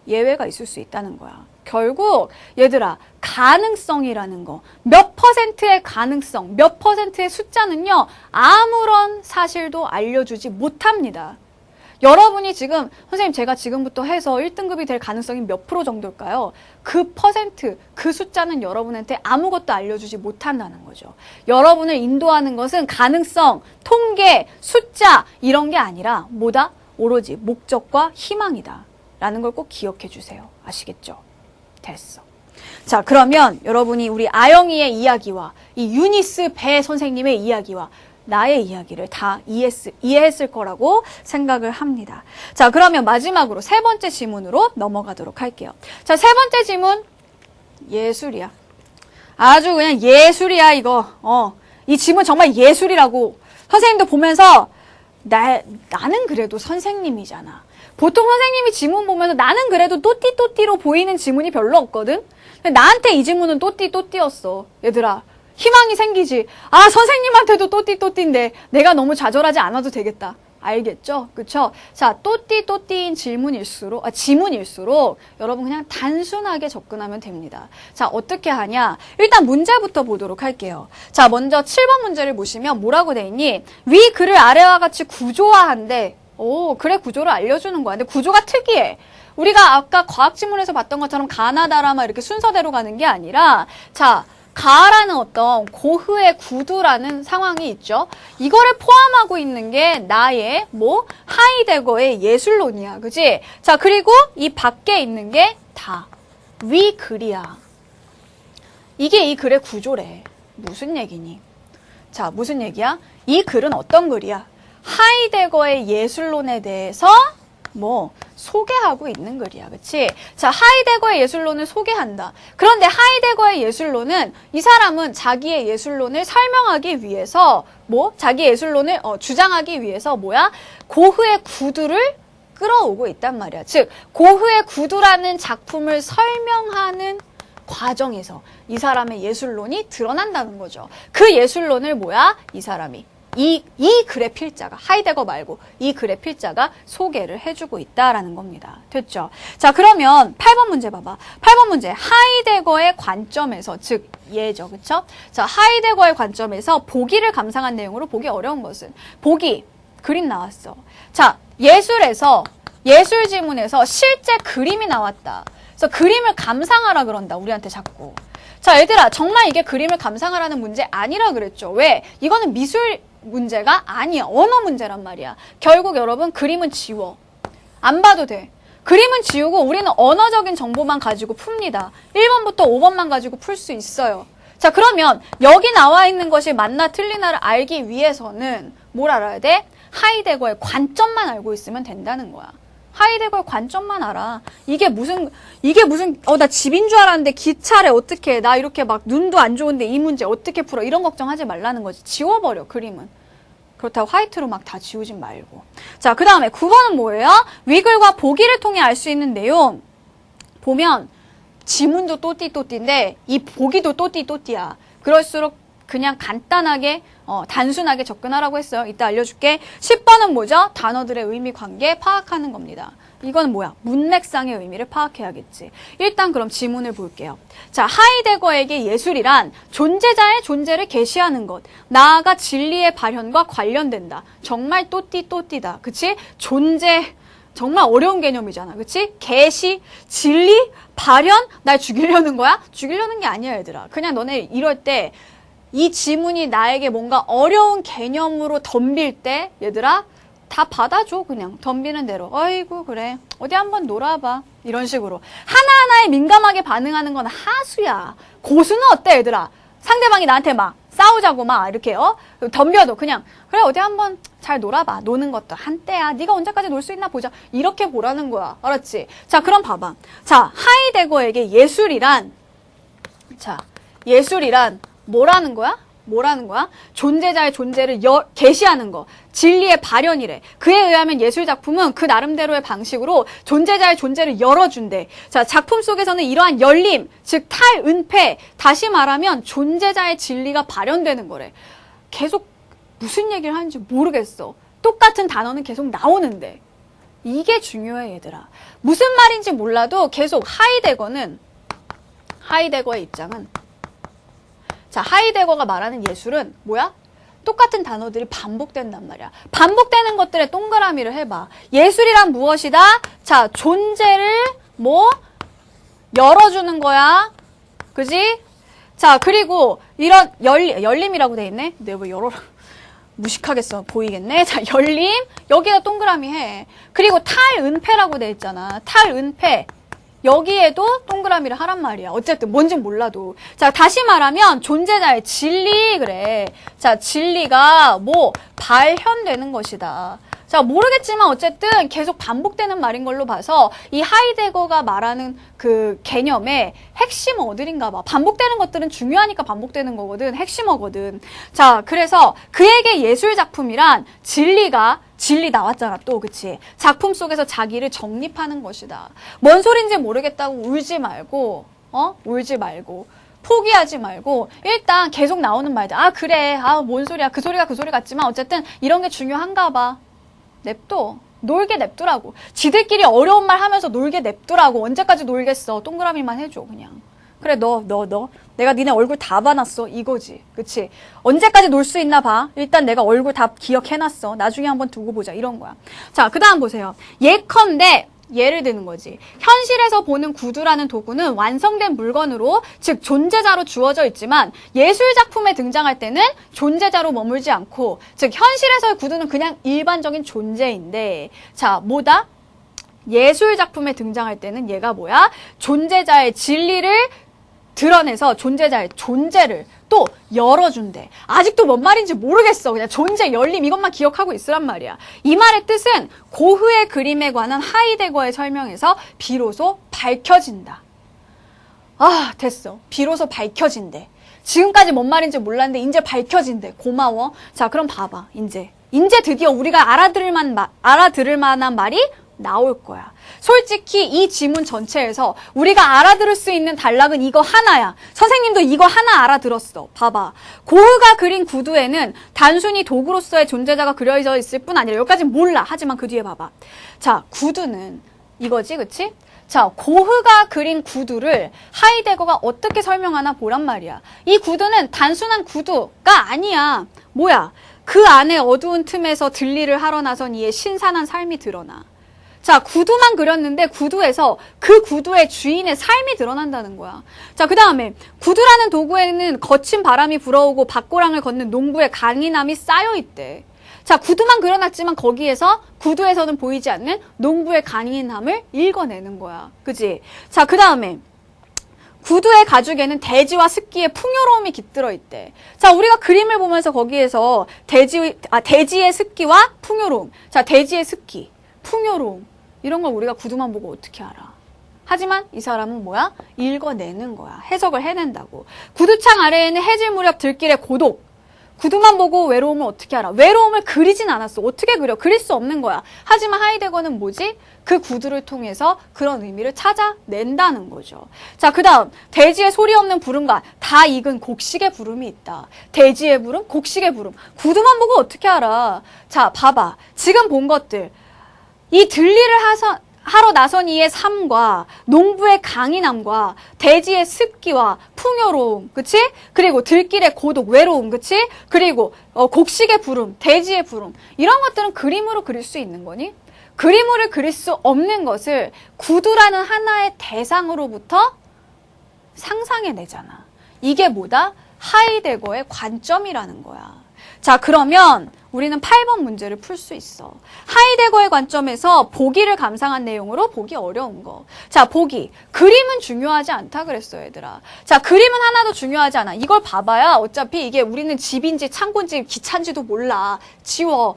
예외가 있을 수 있다는 거야. 결국 얘들아, 가능성이라는 거, 몇 퍼센트의 가능성, 몇 퍼센트의 숫자는요, 아무런 사실도 알려주지 못합니다. 여러분이 지금, 선생님 제가 지금부터 해서 1등급이 될 가능성이 몇 프로 정도일까요? 그 퍼센트, 그 숫자는 여러분한테 아무것도 알려주지 못한다는 거죠. 여러분을 인도하는 것은 가능성, 통계, 숫자 이런 게 아니라 뭐다? 오로지 목적과 희망이다 라는 걸 꼭 기억해 주세요. 아시겠죠? 됐어. 자, 그러면 여러분이 우리 아영이의 이야기와 이 유니스 배 선생님의 이야기와 나의 이야기를 다 이해했을 거라고 생각을 합니다. 자, 그러면 마지막으로 세 번째 지문으로 넘어가도록 할게요. 자, 세 번째 지문. 예술이야. 아주 그냥 예술이야, 이거. 이 지문 정말 예술이라고. 선생님도 보면서 나는 그래도 선생님이잖아. 보통 선생님이 지문 보면 나는 그래도 또띠또띠로 보이는 지문이 별로 없거든? 근데 나한테 이 지문은 또띠또띠였어. 얘들아, 희망이 생기지. 아, 선생님한테도 또띠또띠인데 내가 너무 좌절하지 않아도 되겠다. 알겠죠? 그쵸? 자, 또띠또띠인 지문일수록 여러분 그냥 단순하게 접근하면 됩니다. 자, 어떻게 하냐? 일단 문제부터 보도록 할게요. 자, 먼저 7번 문제를 보시면 뭐라고 돼 있니? 위 글을 아래와 같이 구조화한대. 오, 그래, 구조를 알려주는 거야. 근데 구조가 특이해. 우리가 아까 과학지문에서 봤던 것처럼 가나다라 막 이렇게 순서대로 가는 게 아니라, 자, 가라는 어떤 고흐의 구두라는 상황이 있죠. 이거를 포함하고 있는 게 나의 하이데거의 예술론이야. 그지? 자, 그리고 이 밖에 있는 게 다 위 글이야. 이게 이 글의 구조래. 무슨 얘기니? 자, 무슨 얘기야? 이 글은 어떤 글이야? 하이데거의 예술론에 대해서 소개하고 있는 글이야. 그치? 자, 하이데거의 예술론을 소개한다. 그런데 하이데거의 예술론은 이 사람은 자기의 예술론을 설명하기 위해서 자기 예술론을 주장하기 위해서 고흐의 구두를 끌어오고 있단 말이야. 즉, 고흐의 구두라는 작품을 설명하는 과정에서 이 사람의 예술론이 드러난다는 거죠. 그 예술론을 이 사람이 이 글의 필자가, 하이데거 말고 이 글의 필자가 소개를 해주고 있다라는 겁니다. 됐죠? 자, 그러면 8번 문제 봐봐. 8번 문제. 하이데거의 관점에서, 즉 예죠. 그쵸? 자, 하이데거의 관점에서 보기를 감상한 내용으로 보기 어려운 것은 보기, 그림 나왔어. 자, 예술 지문에서 실제 그림이 나왔다. 그래서 그림을 감상하라 그런다. 우리한테 자꾸. 자, 얘들아, 정말 이게 그림을 감상하라는 문제 아니라 그랬죠. 왜? 이거는 미술 문제가 아니야. 언어 문제란 말이야. 결국 여러분, 그림은 지워. 안 봐도 돼. 그림은 지우고 우리는 언어적인 정보만 가지고 풉니다. 1번부터 5번만 가지고 풀 수 있어요. 자, 그러면 여기 나와 있는 것이 맞나 틀리나를 알기 위해서는 뭘 알아야 돼? 하이데거의 관점만 알고 있으면 된다는 거야. 하이데거의 관점만 알아. 이게 무슨, 나 집인 줄 알았는데 기차래, 어떻게, 나 이렇게 막 눈도 안 좋은데 이 문제 어떻게 풀어? 이런 걱정하지 말라는 거지. 지워버려, 그림은. 그렇다고 화이트로 막 다 지우진 말고. 자, 그 다음에 9번은 뭐예요? 위글과 보기를 통해 알 수 있는 내용. 보면, 지문도 또띠또띠인데, 이 보기도 또띠또띠야. 그럴수록 그냥 간단하게, 단순하게 접근하라고 했어요. 이따 알려줄게. 10번은 뭐죠? 단어들의 의미 관계 파악하는 겁니다. 이건 뭐야? 문맥상의 의미를 파악해야겠지. 일단 그럼 지문을 볼게요. 자, 하이데거에게 예술이란 존재자의 존재를 계시하는 것, 나아가 진리의 발현과 관련된다. 정말 또띠또띠다. 그치? 존재, 정말 어려운 개념이잖아. 그치? 계시, 진리, 발현, 날 죽이려는 거야? 죽이려는 게 아니야, 얘들아. 그냥 너네 이럴 때 이 지문이 나에게 뭔가 어려운 개념으로 덤빌 때, 얘들아, 다 받아줘, 그냥. 덤비는 대로. 어이구, 그래. 어디 한번 놀아봐. 이런 식으로. 하나하나에 민감하게 반응하는 건 하수야. 고수는 어때, 얘들아? 상대방이 나한테 막 싸우자고 막 이렇게, 덤벼도 그냥, 그래, 어디 한번 잘 놀아봐. 노는 것도 한때야. 네가 언제까지 놀 수 있나 보자. 이렇게 보라는 거야. 알았지? 자, 그럼 봐봐. 자, 하이데거에게 예술이란 뭐라는 거야? 뭐라는 거야? 존재자의 존재를 계시하는 거. 진리의 발현이래. 그에 의하면 예술작품은 그 나름대로의 방식으로 존재자의 존재를 열어준대. 자, 작품 속에서는 이러한 열림, 즉 탈은폐, 다시 말하면 존재자의 진리가 발현되는 거래. 계속 무슨 얘기를 하는지 모르겠어. 똑같은 단어는 계속 나오는데. 이게 중요해, 얘들아. 무슨 말인지 몰라도 계속 하이데거의 입장은, 자, 하이데거가 말하는 예술은 뭐야? 똑같은 단어들이 반복된단 말이야. 반복되는 것들에 동그라미를 해봐. 예술이란 무엇이다? 자, 존재를 열어주는 거야. 그지? 자, 그리고 이런 열림이라고 돼 있네? 내가 왜 열어라. 무식하겠어. 보이겠네? 자, 열림. 여기다 동그라미 해. 그리고 탈은폐라고 돼 있잖아. 탈은폐. 여기에도 동그라미를 하란 말이야. 어쨌든 뭔진 몰라도. 자, 다시 말하면 존재자의 진리, 그래. 자, 진리가 발현되는 것이다. 자, 모르겠지만 어쨌든 계속 반복되는 말인 걸로 봐서 이 하이데거가 말하는 그 개념의 핵심 어들인가 봐. 반복되는 것들은 중요하니까 반복되는 거거든. 핵심어거든. 자, 그래서 그에게 예술작품이란 진리 나왔잖아, 또, 그치? 작품 속에서 자기를 정립하는 것이다. 뭔 소린지 모르겠다고 울지 말고, 포기하지 말고, 일단 계속 나오는 말들. 아, 그래. 아, 뭔 소리야. 그 소리가 그 소리 같지만, 어쨌든 이런 게 중요한가 봐. 냅둬. 놀게 냅두라고. 지들끼리 어려운 말 하면서 놀게 냅두라고. 언제까지 놀겠어. 동그라미만 해줘, 그냥. 그래, 너. 내가 니네 얼굴 다 봐놨어. 이거지. 그치? 언제까지 놀 수 있나 봐. 일단 내가 얼굴 다 기억해놨어. 나중에 한번 두고 보자. 이런 거야. 자, 그 다음 보세요. 예컨대, 예를 드는 거지. 현실에서 보는 구두라는 도구는 완성된 물건으로, 즉 존재자로 주어져 있지만 예술작품에 등장할 때는 존재자로 머물지 않고, 즉 현실에서의 구두는 그냥 일반적인 존재인데, 자, 뭐다? 예술작품에 등장할 때는 얘가 뭐야? 존재자의 진리를 드러내서 존재자의 존재를 또 열어준대. 아직도 뭔 말인지 모르겠어. 그냥 존재, 열림 이것만 기억하고 있으란 말이야. 이 말의 뜻은 고흐의 그림에 관한 하이데거의 설명에서 비로소 밝혀진다. 아, 됐어. 비로소 밝혀진대. 지금까지 뭔 말인지 몰랐는데 이제 밝혀진대. 고마워. 자, 그럼 봐봐. 이제 드디어 우리가 알아들을 만한 말이 나올 거야. 솔직히 이 지문 전체에서 우리가 알아들을 수 있는 단락은 이거 하나야. 선생님도 이거 하나 알아들었어. 봐봐. 고흐가 그린 구두에는 단순히 도구로서의 존재자가 그려져 있을 뿐 아니라 여기까지는 몰라. 하지만 그 뒤에 봐봐. 자, 구두는 이거지, 그치? 자, 고흐가 그린 구두를 하이데거가 어떻게 설명하나 보란 말이야. 이 구두는 단순한 구두가 아니야. 뭐야? 그 안에 어두운 틈에서 들리를 하러 나선 이의 신선한 삶이 드러나. 자, 구두만 그렸는데 구두에서 그 구두의 주인의 삶이 드러난다는 거야. 자, 그 다음에 구두라는 도구에는 거친 바람이 불어오고 밭고랑을 걷는 농부의 강인함이 쌓여있대. 자, 구두만 그려놨지만 거기에서 구두에서는 보이지 않는 농부의 강인함을 읽어내는 거야. 그지? 자, 그 다음에 구두의 가죽에는 대지와 습기의 풍요로움이 깃들어 있대. 자, 우리가 그림을 보면서 거기에서 대지의 습기와 풍요로움. 자, 대지의 습기, 풍요로움. 이런 걸 우리가 구두만 보고 어떻게 알아? 하지만 이 사람은 뭐야? 읽어내는 거야. 해석을 해낸다고. 구두창 아래에는 해질 무렵 들길의 고독. 구두만 보고 외로움을 어떻게 알아? 외로움을 그리진 않았어. 어떻게 그려? 그릴 수 없는 거야. 하지만 하이데거는 뭐지? 그 구두를 통해서 그런 의미를 찾아낸다는 거죠. 자, 그 다음 대지의 소리 없는 부름과 다 익은 곡식의 부름이 있다. 대지의 부름, 곡식의 부름. 구두만 보고 어떻게 알아? 자, 봐봐. 지금 본 것들. 이 하러 나선 이의 삶과 농부의 강인함과 대지의 습기와 풍요로움, 그치? 그리고 들길의 고독, 외로움, 그치? 그리고 곡식의 부름, 대지의 부름. 이런 것들은 그림으로 그릴 수 있는 거니? 그림으로 그릴 수 없는 것을 구두라는 하나의 대상으로부터 상상해내잖아. 이게 뭐다? 하이데거의 관점이라는 거야. 자, 그러면 우리는 8번 문제를 풀 수 있어. 하이데거의 관점에서 보기를 감상한 내용으로 보기 어려운 거. 자, 보기. 그림은 중요하지 않다 그랬어, 얘들아. 자, 그림은 하나도 중요하지 않아. 이걸 봐봐야 어차피 이게 우리는 집인지 창고인지 기차인지도 몰라. 지우고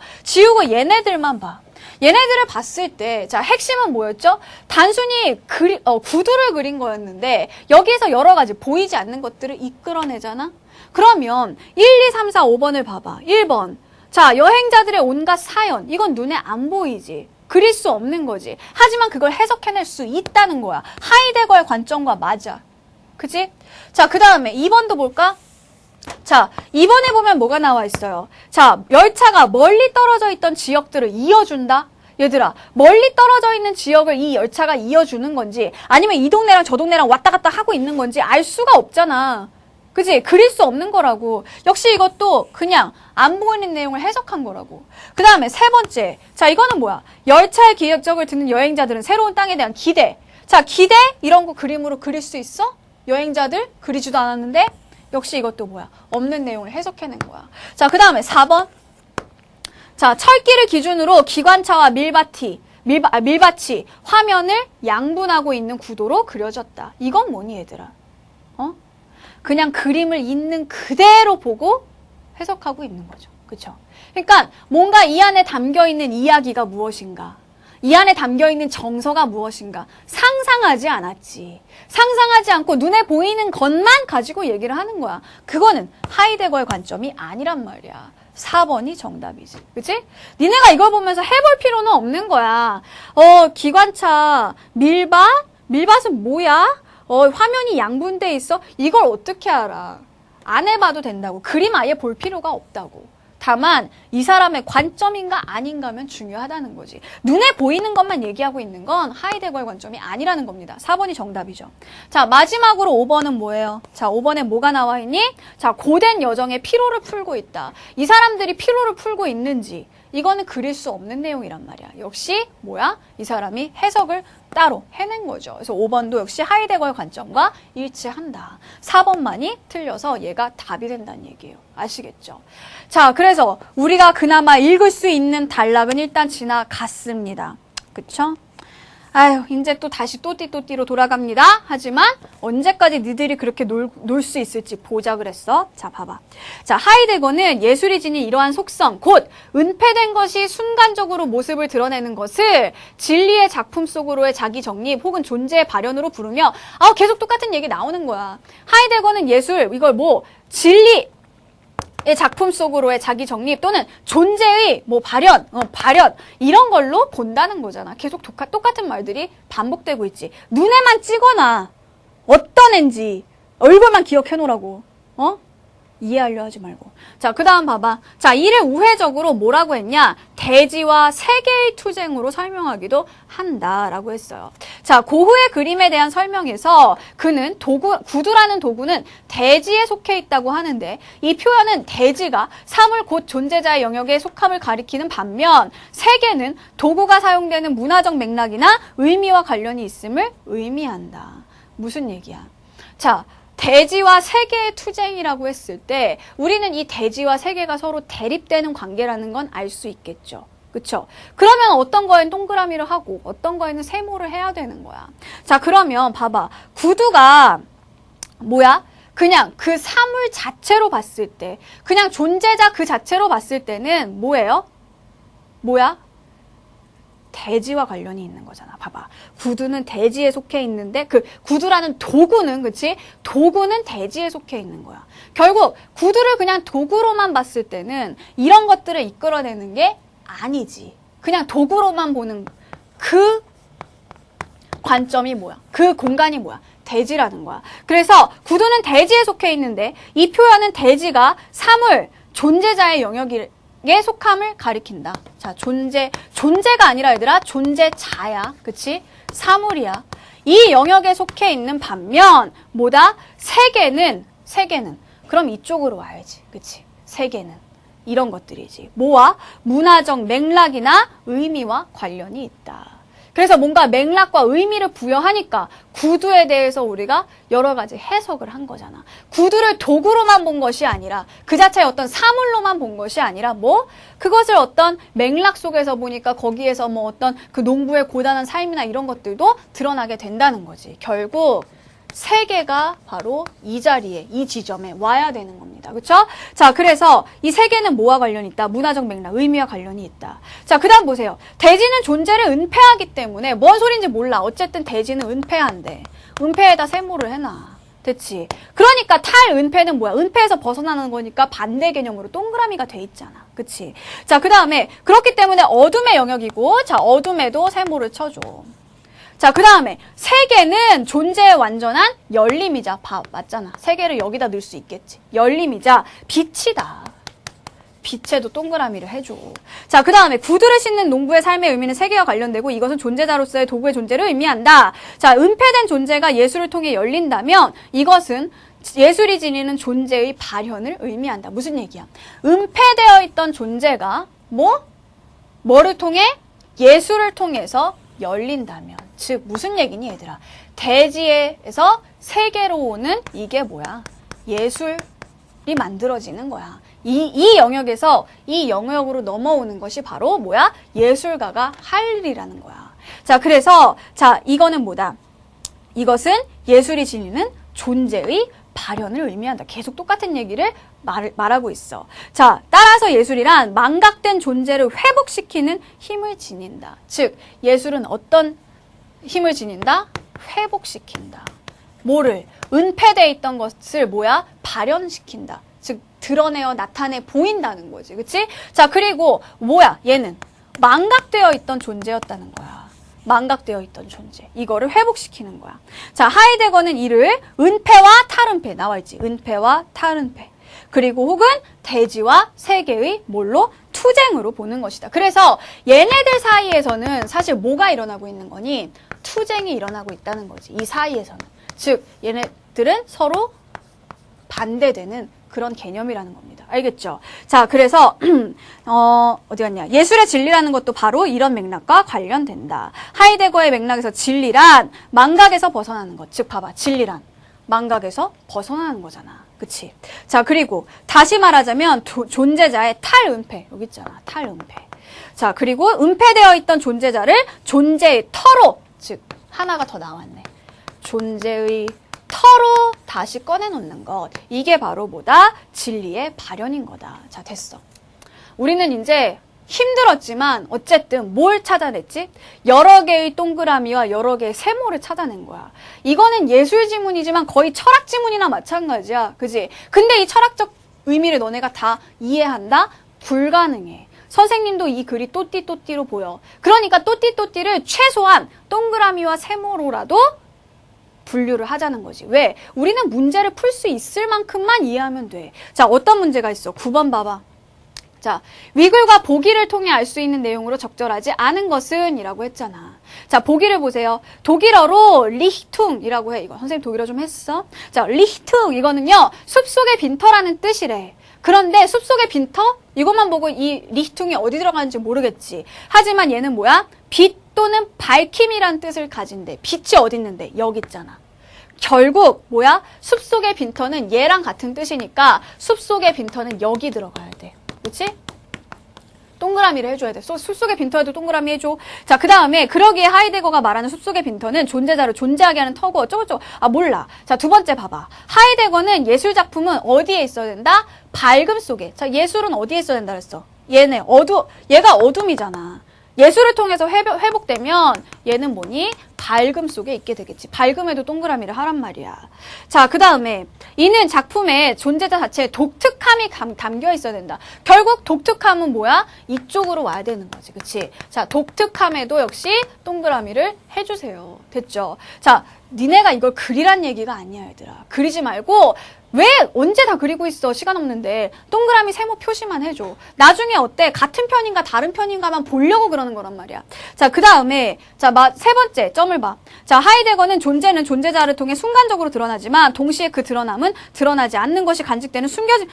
얘네들만 봐. 얘네들을 봤을 때, 자, 핵심은 뭐였죠? 단순히 구두를 그린 거였는데, 여기에서 여러 가지 보이지 않는 것들을 이끌어내잖아? 그러면 1, 2, 3, 4, 5번을 봐봐. 1번. 자, 여행자들의 온갖 사연. 이건 눈에 안 보이지. 그릴 수 없는 거지. 하지만 그걸 해석해낼 수 있다는 거야. 하이데거의 관점과 맞아. 그치? 자, 그 다음에 2번도 볼까? 자, 2번에 보면 뭐가 나와 있어요? 자, 열차가 멀리 떨어져 있던 지역들을 이어준다? 얘들아, 멀리 떨어져 있는 지역을 이 열차가 이어주는 건지 아니면 이 동네랑 저 동네랑 왔다 갔다 하고 있는 건지 알 수가 없잖아. 그치? 그릴 수 없는 거라고. 역시 이것도 그냥 안 보이는 내용을 해석한 거라고. 그 다음에 세 번째. 자, 이거는 뭐야? 열차의 기적을 듣는 여행자들은 새로운 땅에 대한 기대. 자, 기대? 이런 거 그림으로 그릴 수 있어? 여행자들? 그리지도 않았는데? 역시 이것도 뭐야? 없는 내용을 해석해낸 거야. 자, 그 다음에 4번. 자, 철기를 기준으로 기관차와 밀밭이 화면을 양분하고 있는 구도로 그려졌다. 이건 뭐니, 얘들아? 그냥 그림을 있는 그대로 보고 해석하고 있는 거죠. 그쵸? 그러니까 뭔가 이 안에 담겨있는 이야기가 무엇인가, 이 안에 담겨있는 정서가 무엇인가 상상하지 않았지. 상상하지 않고 눈에 보이는 것만 가지고 얘기를 하는 거야. 그거는 하이데거의 관점이 아니란 말이야. 4번이 정답이지. 그치? 니네가 이걸 보면서 해볼 필요는 없는 거야. 기관차, 밀밭은 뭐야? 화면이 양분돼 있어? 이걸 어떻게 알아? 안 해봐도 된다고. 그림 아예 볼 필요가 없다고. 다만 이 사람의 관점인가 아닌가면 중요하다는 거지. 눈에 보이는 것만 얘기하고 있는 건 하이데거의 관점이 아니라는 겁니다. 4번이 정답이죠. 자, 마지막으로 5번은 뭐예요? 자, 5번에 뭐가 나와 있니? 자, 고된 여정의 피로를 풀고 있다. 이 사람들이 피로를 풀고 있는지 이거는 그릴 수 없는 내용이란 말이야. 역시 뭐야? 이 사람이 해석을 따로 해낸 거죠. 그래서 5번도 역시 하이데거의 관점과 일치한다. 4번만이 틀려서 얘가 답이 된다는 얘기예요. 아시겠죠? 자, 그래서 우리가 그나마 읽을 수 있는 단락은 일단 지나갔습니다. 그쵸? 아유, 이제 또 다시 또띠로 돌아갑니다. 하지만 언제까지 니들이 그렇게 놀 수 있을지 보자 그랬어. 자, 봐봐. 자, 하이데거는 예술이 지닌 이러한 속성, 곧 은폐된 것이 순간적으로 모습을 드러내는 것을 진리의 작품 속으로의 자기 정립 혹은 존재의 발현으로 부르며, 계속 똑같은 얘기 나오는 거야. 하이데거는 예술, 이걸 진리, 의 작품 속으로의 자기 정립 또는 존재의 발현 이런 걸로 본다는 거잖아. 계속 똑같은 말들이 반복되고 있지. 눈에만 찍어놔. 어떤 앤지 얼굴만 기억해 놓으라고. 이해하려 하지 말고. 자, 그 다음 봐봐. 자, 이를 우회적으로 뭐라고 했냐? 대지와 세계의 투쟁으로 설명하기도 한다라고 했어요. 자, 고흐의 그림에 대한 설명에서 그는 구두라는 도구는 대지에 속해 있다고 하는데 이 표현은 대지가 사물 곧 존재자의 영역에 속함을 가리키는 반면 세계는 도구가 사용되는 문화적 맥락이나 의미와 관련이 있음을 의미한다. 무슨 얘기야? 자, 대지와 세계의 투쟁이라고 했을 때 우리는 이 대지와 세계가 서로 대립되는 관계라는 건 알 수 있겠죠. 그쵸? 그러면 어떤 거에는 동그라미를 하고 어떤 거에는 세모를 해야 되는 거야. 자, 그러면 봐봐. 구두가 뭐야? 그냥 그 사물 자체로 봤을 때, 그냥 존재자 그 자체로 봤을 때는 뭐예요? 뭐야? 대지와 관련이 있는 거잖아. 봐봐. 구두는 대지에 속해 있는데 그 구두라는 도구는 그치? 도구는 대지에 속해 있는 거야. 결국 구두를 그냥 도구로만 봤을 때는 이런 것들을 이끌어내는 게 아니지. 그냥 도구로만 보는 그 관점이 뭐야? 그 공간이 뭐야? 대지라는 거야. 그래서 구두는 대지에 속해 있는데 이 표현은 대지가 사물, 존재자의 영역에 속함을 가리킨다. 자, 존재가 아니라 얘들아, 존재자야. 그치? 사물이야. 이 영역에 속해 있는 반면, 뭐다? 세계는, 그럼 이쪽으로 와야지. 그치? 세계는. 이런 것들이지. 뭐와? 문화적 맥락이나 의미와 관련이 있다. 그래서 뭔가 맥락과 의미를 부여하니까 구두에 대해서 우리가 여러 가지 해석을 한 거잖아. 구두를 도구로만 본 것이 아니라 그 자체의 어떤 사물로만 본 것이 아니라 그것을 어떤 맥락 속에서 보니까 거기에서 어떤 그 농부의 고단한 삶이나 이런 것들도 드러나게 된다는 거지. 결국 세계가 바로 이 자리에, 이 지점에 와야 되는 겁니다. 그쵸? 자, 그래서 이 세계는 뭐와 관련이 있다? 문화적 맥락, 의미와 관련이 있다. 자, 그 다음 보세요. 대지는 존재를 은폐하기 때문에 뭔 소린지 몰라. 어쨌든 대지는 은폐한대. 은폐에다 세모를 해놔. 됐지? 그러니까 탈은폐는 뭐야? 은폐에서 벗어나는 거니까 반대 개념으로 동그라미가 돼 있잖아. 그치? 자, 그 다음에 그렇기 때문에 어둠의 영역이고, 자, 어둠에도 세모를 쳐줘. 자, 그 다음에 세계는 존재의 완전한 열림이자 맞잖아. 세계를 여기다 넣을 수 있겠지. 열림이자 빛이다. 빛에도 동그라미를 해줘. 자, 그 다음에 구두를 신는 농부의 삶의 의미는 세계와 관련되고 이것은 존재자로서의 도구의 존재를 의미한다. 자, 은폐된 존재가 예술을 통해 열린다면 이것은 예술이 지니는 존재의 발현을 의미한다. 무슨 얘기야? 은폐되어 있던 존재가 뭐를 통해? 예술을 통해서 열린다면. 즉 무슨 얘기니 얘들아? 대지에서 세계로 오는 이게 뭐야? 예술이 만들어지는 거야. 이 영역에서 이 영역으로 넘어오는 것이 바로 뭐야? 예술가가 할 일이라는 거야. 자, 그래서 자, 이거는 뭐다? 이것은 예술이 지니는 존재의 발현을 의미한다. 계속 똑같은 얘기를 말하고 있어. 자, 따라서 예술이란 망각된 존재를 회복시키는 힘을 지닌다. 즉, 예술은 어떤 힘을 지닌다? 회복시킨다. 뭐를? 은폐되어 있던 것을 뭐야? 발현시킨다. 즉, 드러내어 나타내 보인다는 거지. 그치? 자, 그리고 뭐야? 얘는 망각되어 있던 존재였다는 거야. 망각되어 있던 존재. 이거를 회복시키는 거야. 자, 하이데거는 이를 은폐와 탈은폐 나와있지. 은폐와 탈은폐. 그리고 혹은 대지와 세계의 뭘로? 투쟁으로 보는 것이다. 그래서 얘네들 사이에서는 사실 뭐가 일어나고 있는 거니? 투쟁이 일어나고 있다는 거지. 이 사이에서는. 즉, 얘네들은 서로 반대되는 그런 개념이라는 겁니다. 알겠죠? 자, 그래서 어디 갔냐? 예술의 진리라는 것도 바로 이런 맥락과 관련된다. 하이데거의 맥락에서 진리란 망각에서 벗어나는 것. 즉, 봐봐. 진리란 망각에서 벗어나는 거잖아. 그치? 자, 그리고 다시 말하자면 존재자의 탈은폐. 여기 있잖아. 탈은폐. 자, 그리고 은폐되어 있던 존재자를 존재의 터로, 즉 하나가 더 나왔네. 존재의 터로 다시 꺼내놓는 것. 이게 바로 뭐다? 진리의 발현인 거다. 자, 됐어. 우리는 이제 힘들었지만 어쨌든 뭘 찾아냈지? 여러 개의 동그라미와 여러 개의 세모를 찾아낸 거야. 이거는 예술 지문이지만 거의 철학 지문이나 마찬가지야. 그지? 근데 이 철학적 의미를 너네가 다 이해한다? 불가능해. 선생님도 이 글이 또띠또띠로 보여. 그러니까 또띠또띠를 최소한 동그라미와 세모로라도 분류를 하자는 거지. 왜? 우리는 문제를 풀 수 있을 만큼만 이해하면 돼. 자, 어떤 문제가 있어? 9번 봐봐. 자, 위글과 보기를 통해 알 수 있는 내용으로 적절하지 않은 것은 이라고 했잖아. 자, 보기를 보세요. 독일어로 리히퉁이라고 해. 이거 선생님 독일어 좀 했어? 자, 리히퉁 이거는요. 숲속의 빈터라는 뜻이래. 그런데 숲속의 빈터? 이것만 보고 이 리히퉁이 어디 들어가는지 모르겠지. 하지만 얘는 뭐야? 빛 또는 밝힘이란 뜻을 가진대. 빛이 어디 있는데? 여기 있잖아. 결국 뭐야? 숲속의 빈터는 얘랑 같은 뜻이니까 숲속의 빈터는 여기 들어가야 돼. 그치? 동그라미를 해줘야 돼. 숲속의 빈터에도 동그라미 해줘. 자, 그 다음에 그러기에 하이데거가 말하는 숲속의 빈터는 존재자를 존재하게 하는 터고 어쩌고저쩌고. 아, 몰라. 자, 두 번째 봐봐. 하이데거는 예술작품은 어디에 있어야 된다? 밝음 속에. 자, 예술은 어디에 있어야 된다 그랬어? 얘가 어둠이잖아. 예술을 통해서 회복되면 얘는 뭐니? 밝음 속에 있게 되겠지. 밝음에도 동그라미를 하란 말이야. 자, 그 다음에 이는 작품의 존재자 자체에 독특함이 담겨 있어야 된다. 결국 독특함은 뭐야? 이쪽으로 와야 되는 거지. 그치? 자, 독특함에도 역시 동그라미를 해주세요. 됐죠? 자, 니네가 이걸 그리란 얘기가 아니야, 얘들아. 그리지 말고 왜 언제 다 그리고 있어? 시간 없는데. 동그라미 세모 표시만 해줘. 나중에 어때? 같은 편인가 다른 편인가만 보려고 그러는 거란 말이야. 자, 그 다음에 자, 세 번째 점을 봐. 자, 하이데거는 존재는 존재자를 통해 순간적으로 드러나지만 동시에 그 드러남은 드러나지 않는 것이 간직되는 숨겨진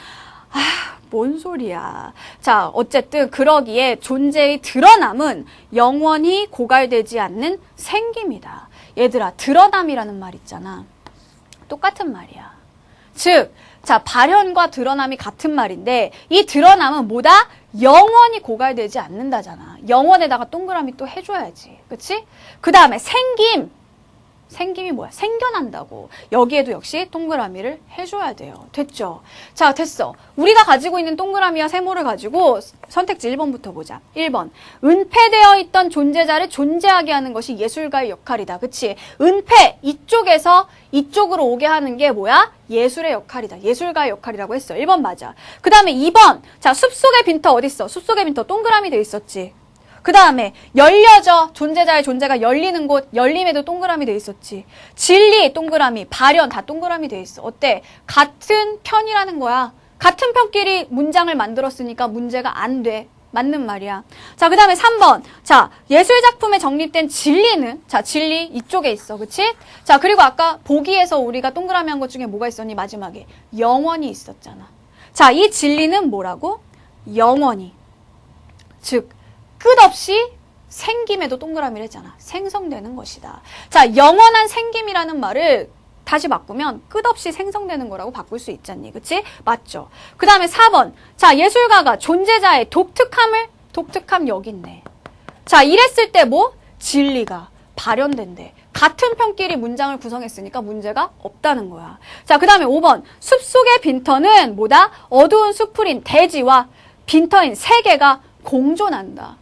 뭔 소리야. 자, 어쨌든 그러기에 존재의 드러남은 영원히 고갈되지 않는 생김이다. 얘들아, 드러남이라는 말 있잖아. 똑같은 말이야. 즉, 자, 발현과 드러남이 같은 말인데 이 드러남은 뭐다? 영원히 고갈되지 않는다잖아. 영원에다가 동그라미 또 해줘야지. 그치? 그 다음에 생김이 뭐야? 생겨난다고. 여기에도 역시 동그라미를 해줘야 돼요. 됐죠? 자, 됐어. 우리가 가지고 있는 동그라미와 세모를 가지고 선택지 1번부터 보자. 1번. 은폐되어 있던 존재자를 존재하게 하는 것이 예술가의 역할이다. 그치? 은폐, 이쪽에서 이쪽으로 오게 하는 게 뭐야? 예술의 역할이다. 예술가의 역할이라고 했어. 1번 맞아. 그 다음에 2번. 자, 숲속의 빈터 어딨어? 숲속의 빈터 동그라미 돼 있었지. 그 다음에 열려져. 존재자의 존재가 열리는 곳, 열림에도 동그라미 돼 있었지. 진리 동그라미, 발현 다 동그라미 돼 있어. 어때? 같은 편이라는 거야. 같은 편끼리 문장을 만들었으니까 문제가 안 돼. 맞는 말이야. 자, 그 다음에 3번. 자, 예술작품에 정립된 진리는? 자, 진리 이쪽에 있어. 그치? 자, 그리고 아까 보기에서 우리가 동그라미 한 것 중에 뭐가 있었니? 마지막에. 영원히 있었잖아. 자, 이 진리는 뭐라고? 영원히. 즉, 끝없이 생김에도 동그라미를 했잖아. 생성되는 것이다. 자, 영원한 생김이라는 말을 다시 바꾸면 끝없이 생성되는 거라고 바꿀 수 있잖니. 그치? 맞죠? 그 다음에 4번. 자, 예술가가 존재자의 독특함 여기 있네. 자, 이랬을 때 뭐? 진리가 발현된대. 같은 편끼리 문장을 구성했으니까 문제가 없다는 거야. 자, 그 다음에 5번. 숲속의 빈터는 뭐다? 어두운 수풀인 대지와 빈터인 세계가 공존한다.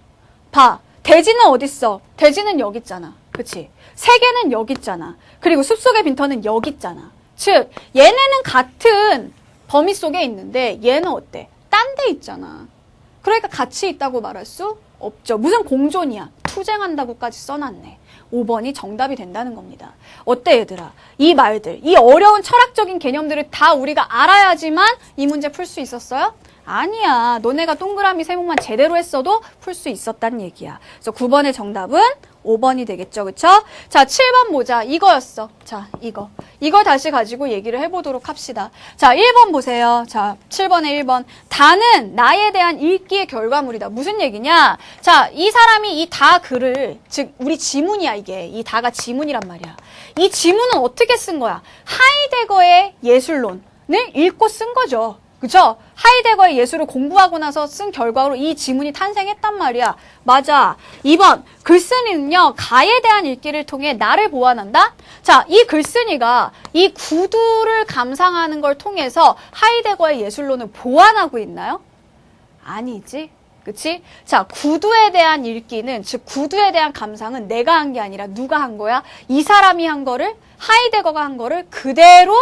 봐. 대지는 어딨어? 대지는 여기 있잖아. 그치? 세계는 여기 있잖아. 그리고 숲속의 빈터는 여기 있잖아. 즉, 얘네는 같은 범위 속에 있는데 얘는 어때? 딴 데 있잖아. 그러니까 같이 있다고 말할 수 없죠. 무슨 공존이야. 투쟁한다고까지 써놨네. 5번이 정답이 된다는 겁니다. 어때 얘들아? 이 말들, 이 어려운 철학적인 개념들을 다 우리가 알아야지만 이 문제 풀 수 있었어요? 아니야. 너네가 동그라미 세모만 제대로 했어도 풀 수 있었단 얘기야. 그래서 9번의 정답은 5번이 되겠죠. 그쵸? 자, 7번 보자. 이거였어. 자, 이거 다시 가지고 얘기를 해보도록 합시다. 자, 1번 보세요. 자, 7번에 1번. 다는 나에 대한 읽기의 결과물이다. 무슨 얘기냐? 자, 이 사람이 이 다 글을, 즉 우리 지문이야 이게. 이 다가 지문이란 말이야. 이 지문은 어떻게 쓴 거야? 하이데거의 예술론을 읽고 쓴 거죠. 그쵸? 하이데거의 예술을 공부하고 나서 쓴 결과로 이 지문이 탄생했단 말이야. 맞아. 2번. 글쓴이는요, 가에 대한 읽기를 통해 나를 보완한다? 자, 이 글쓴이가 이 구두를 감상하는 걸 통해서 하이데거의 예술론을 보완하고 있나요? 아니지. 그치? 자, 구두에 대한 읽기는, 즉, 구두에 대한 감상은 내가 한 게 아니라 누가 한 거야? 이 사람이 한 거를, 하이데거가 한 거를 그대로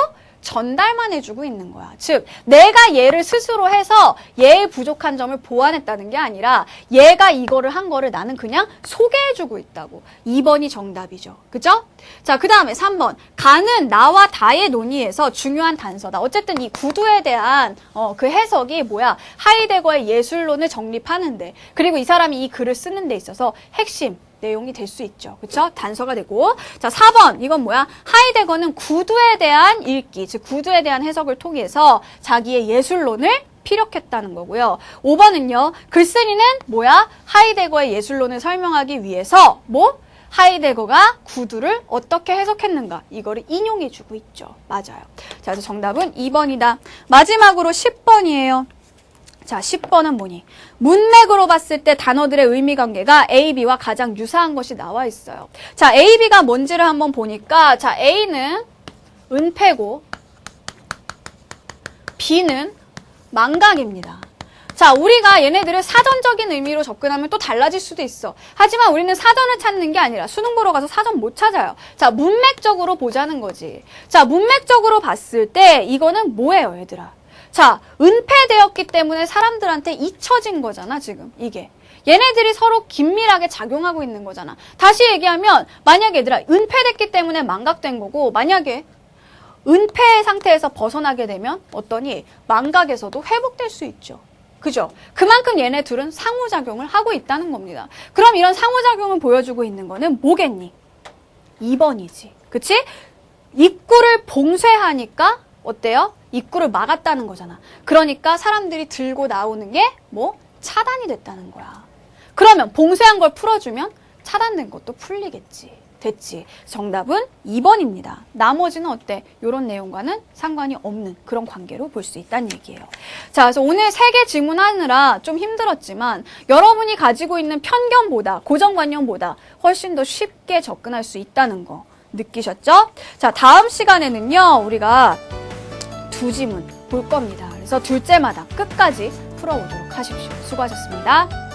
전달만 해주고 있는 거야. 즉, 내가 얘를 스스로 해서 얘의 부족한 점을 보완했다는 게 아니라 얘가 이거를 한 거를 나는 그냥 소개해주고 있다고. 2번이 정답이죠. 그죠? 자, 그 다음에 3번. 가는 나와 다의 논의에서 중요한 단서다. 어쨌든 이 구두에 대한 그 해석이 뭐야? 하이데거의 예술론을 정립하는데, 그리고 이 사람이 이 글을 쓰는 데 있어서 핵심 내용이 될 수 있죠. 그쵸? 단서가 되고. 자, 4번. 이건 뭐야? 하이데거는 구두에 대한 읽기, 즉 구두에 대한 해석을 통해서 자기의 예술론을 피력했다는 거고요. 5번은요. 글쓴이는 뭐야? 하이데거의 예술론을 설명하기 위해서 하이데거가 구두를 어떻게 해석했는가, 이거를 인용해주고 있죠. 맞아요. 자, 그래서 정답은 2번이다. 마지막으로 10번이에요. 자, 10번은 뭐니? 문맥으로 봤을 때 단어들의 의미 관계가 A, B와 가장 유사한 것이 나와 있어요. 자, A, B가 뭔지를 한번 보니까, 자, A는 은폐고, B는 망각입니다. 자, 우리가 얘네들을 사전적인 의미로 접근하면 또 달라질 수도 있어. 하지만 우리는 사전을 찾는 게 아니라 수능 보러 가서 사전 못 찾아요. 자, 문맥적으로 보자는 거지. 자, 문맥적으로 봤을 때 이거는 뭐예요, 얘들아? 자, 은폐되었기 때문에 사람들한테 잊혀진 거잖아, 지금 이게. 얘네들이 서로 긴밀하게 작용하고 있는 거잖아. 다시 얘기하면 만약에 얘들아 은폐됐기 때문에 망각된 거고, 만약에 은폐 상태에서 벗어나게 되면 어떠니? 망각에서도 회복될 수 있죠. 그죠? 그만큼 얘네 둘은 상호작용을 하고 있다는 겁니다. 그럼 이런 상호작용을 보여주고 있는 거는 뭐겠니? 2번이지. 그치? 입구를 봉쇄하니까 어때요? 입구를 막았다는 거잖아. 그러니까 사람들이 들고 나오는 게 차단이 됐다는 거야. 그러면 봉쇄한 걸 풀어주면 차단된 것도 풀리겠지. 됐지. 정답은 2번입니다. 나머지는 어때? 이런 내용과는 상관이 없는 그런 관계로 볼 수 있다는 얘기예요. 자, 그래서 오늘 3개 질문하느라 좀 힘들었지만 여러분이 가지고 있는 편견보다, 고정관념보다 훨씬 더 쉽게 접근할 수 있다는 거 느끼셨죠? 자, 다음 시간에는요, 우리가 2지문 볼 겁니다. 그래서 둘째마다 끝까지 풀어보도록 하십시오. 수고하셨습니다.